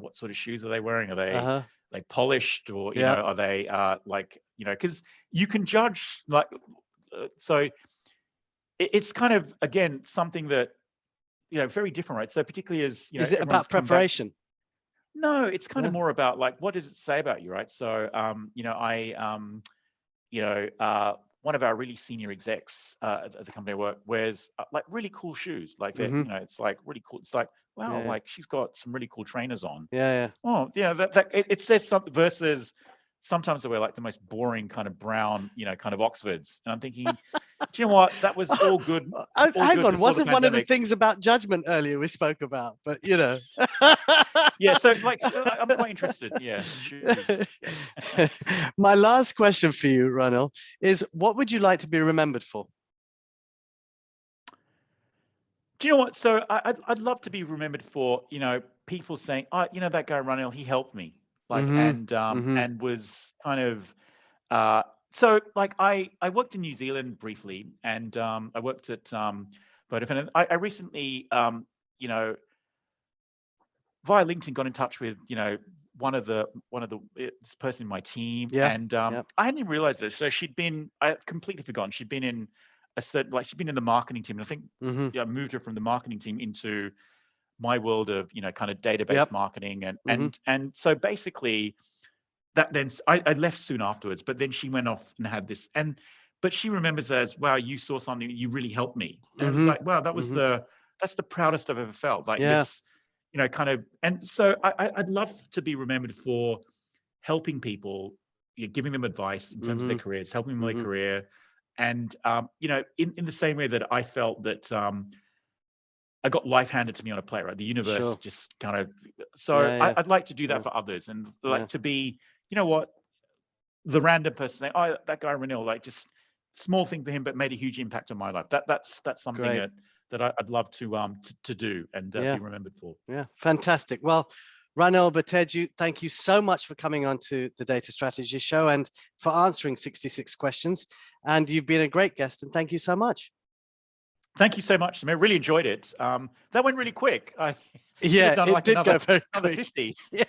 Speaker 2: what sort of shoes are they wearing? Are they like polished, or are they like, because you can judge, like, so it's kind of, again, something that very different, right? So particularly as
Speaker 1: is it about preparation?
Speaker 2: No, it's kind of more about, like, what does it say about you, right? So one of our really senior execs at the company I work wears like really cool shoes, like they're it's like really cool. It's like, wow, like she's got some really cool trainers on. Oh yeah, that it says something, versus sometimes I wear like the most boring kind of brown, kind of Oxfords, and I'm thinking, do you know what? That was all good.
Speaker 1: Hang on, wasn't one of the things about judgment earlier we spoke about? But
Speaker 2: yeah, so like I'm quite interested. Yeah.
Speaker 1: My last question for you, Ranil, is what would you like to be remembered for?
Speaker 2: Do you know what? So I'd love to be remembered for, people saying, oh, that guy Ranil, he helped me, like, and was kind of so like I worked in New Zealand briefly, and I worked at Vodafone. And I recently via LinkedIn got in touch with one of this person in my team, and I hadn't even realized this. So I had completely forgotten she'd been in she'd been in the marketing team, and I think I moved her from the marketing team into my world of kind of database marketing, and so basically that then I left soon afterwards, but then she went off and had this, but she remembers as, wow, you saw something, you really helped me, and it was like, wow, that was that's the proudest I've ever felt, like this kind of. And so I'd love to be remembered for helping people, giving them advice in terms of their careers, helping them with their career, and in the same way that I felt that I got life handed to me on a plate, right? The universe just kind of. So I'd like to do that for others, and like to be, the random person saying, oh, that guy Ranil, like, just small thing for him, but made a huge impact on my life. That's something that I'd love to do and be remembered for.
Speaker 1: Yeah, fantastic. Well, Ranil Boteju, thank you so much for coming on to the Data Strategy Show and for answering 66 questions. And you've been a great guest, and thank you so much.
Speaker 2: Thank you so much. I really enjoyed it. That went really quick.
Speaker 1: Yeah,
Speaker 2: done
Speaker 1: it
Speaker 2: like
Speaker 1: did
Speaker 2: another
Speaker 1: go very
Speaker 2: another
Speaker 1: quick.
Speaker 2: 50.
Speaker 1: Yeah.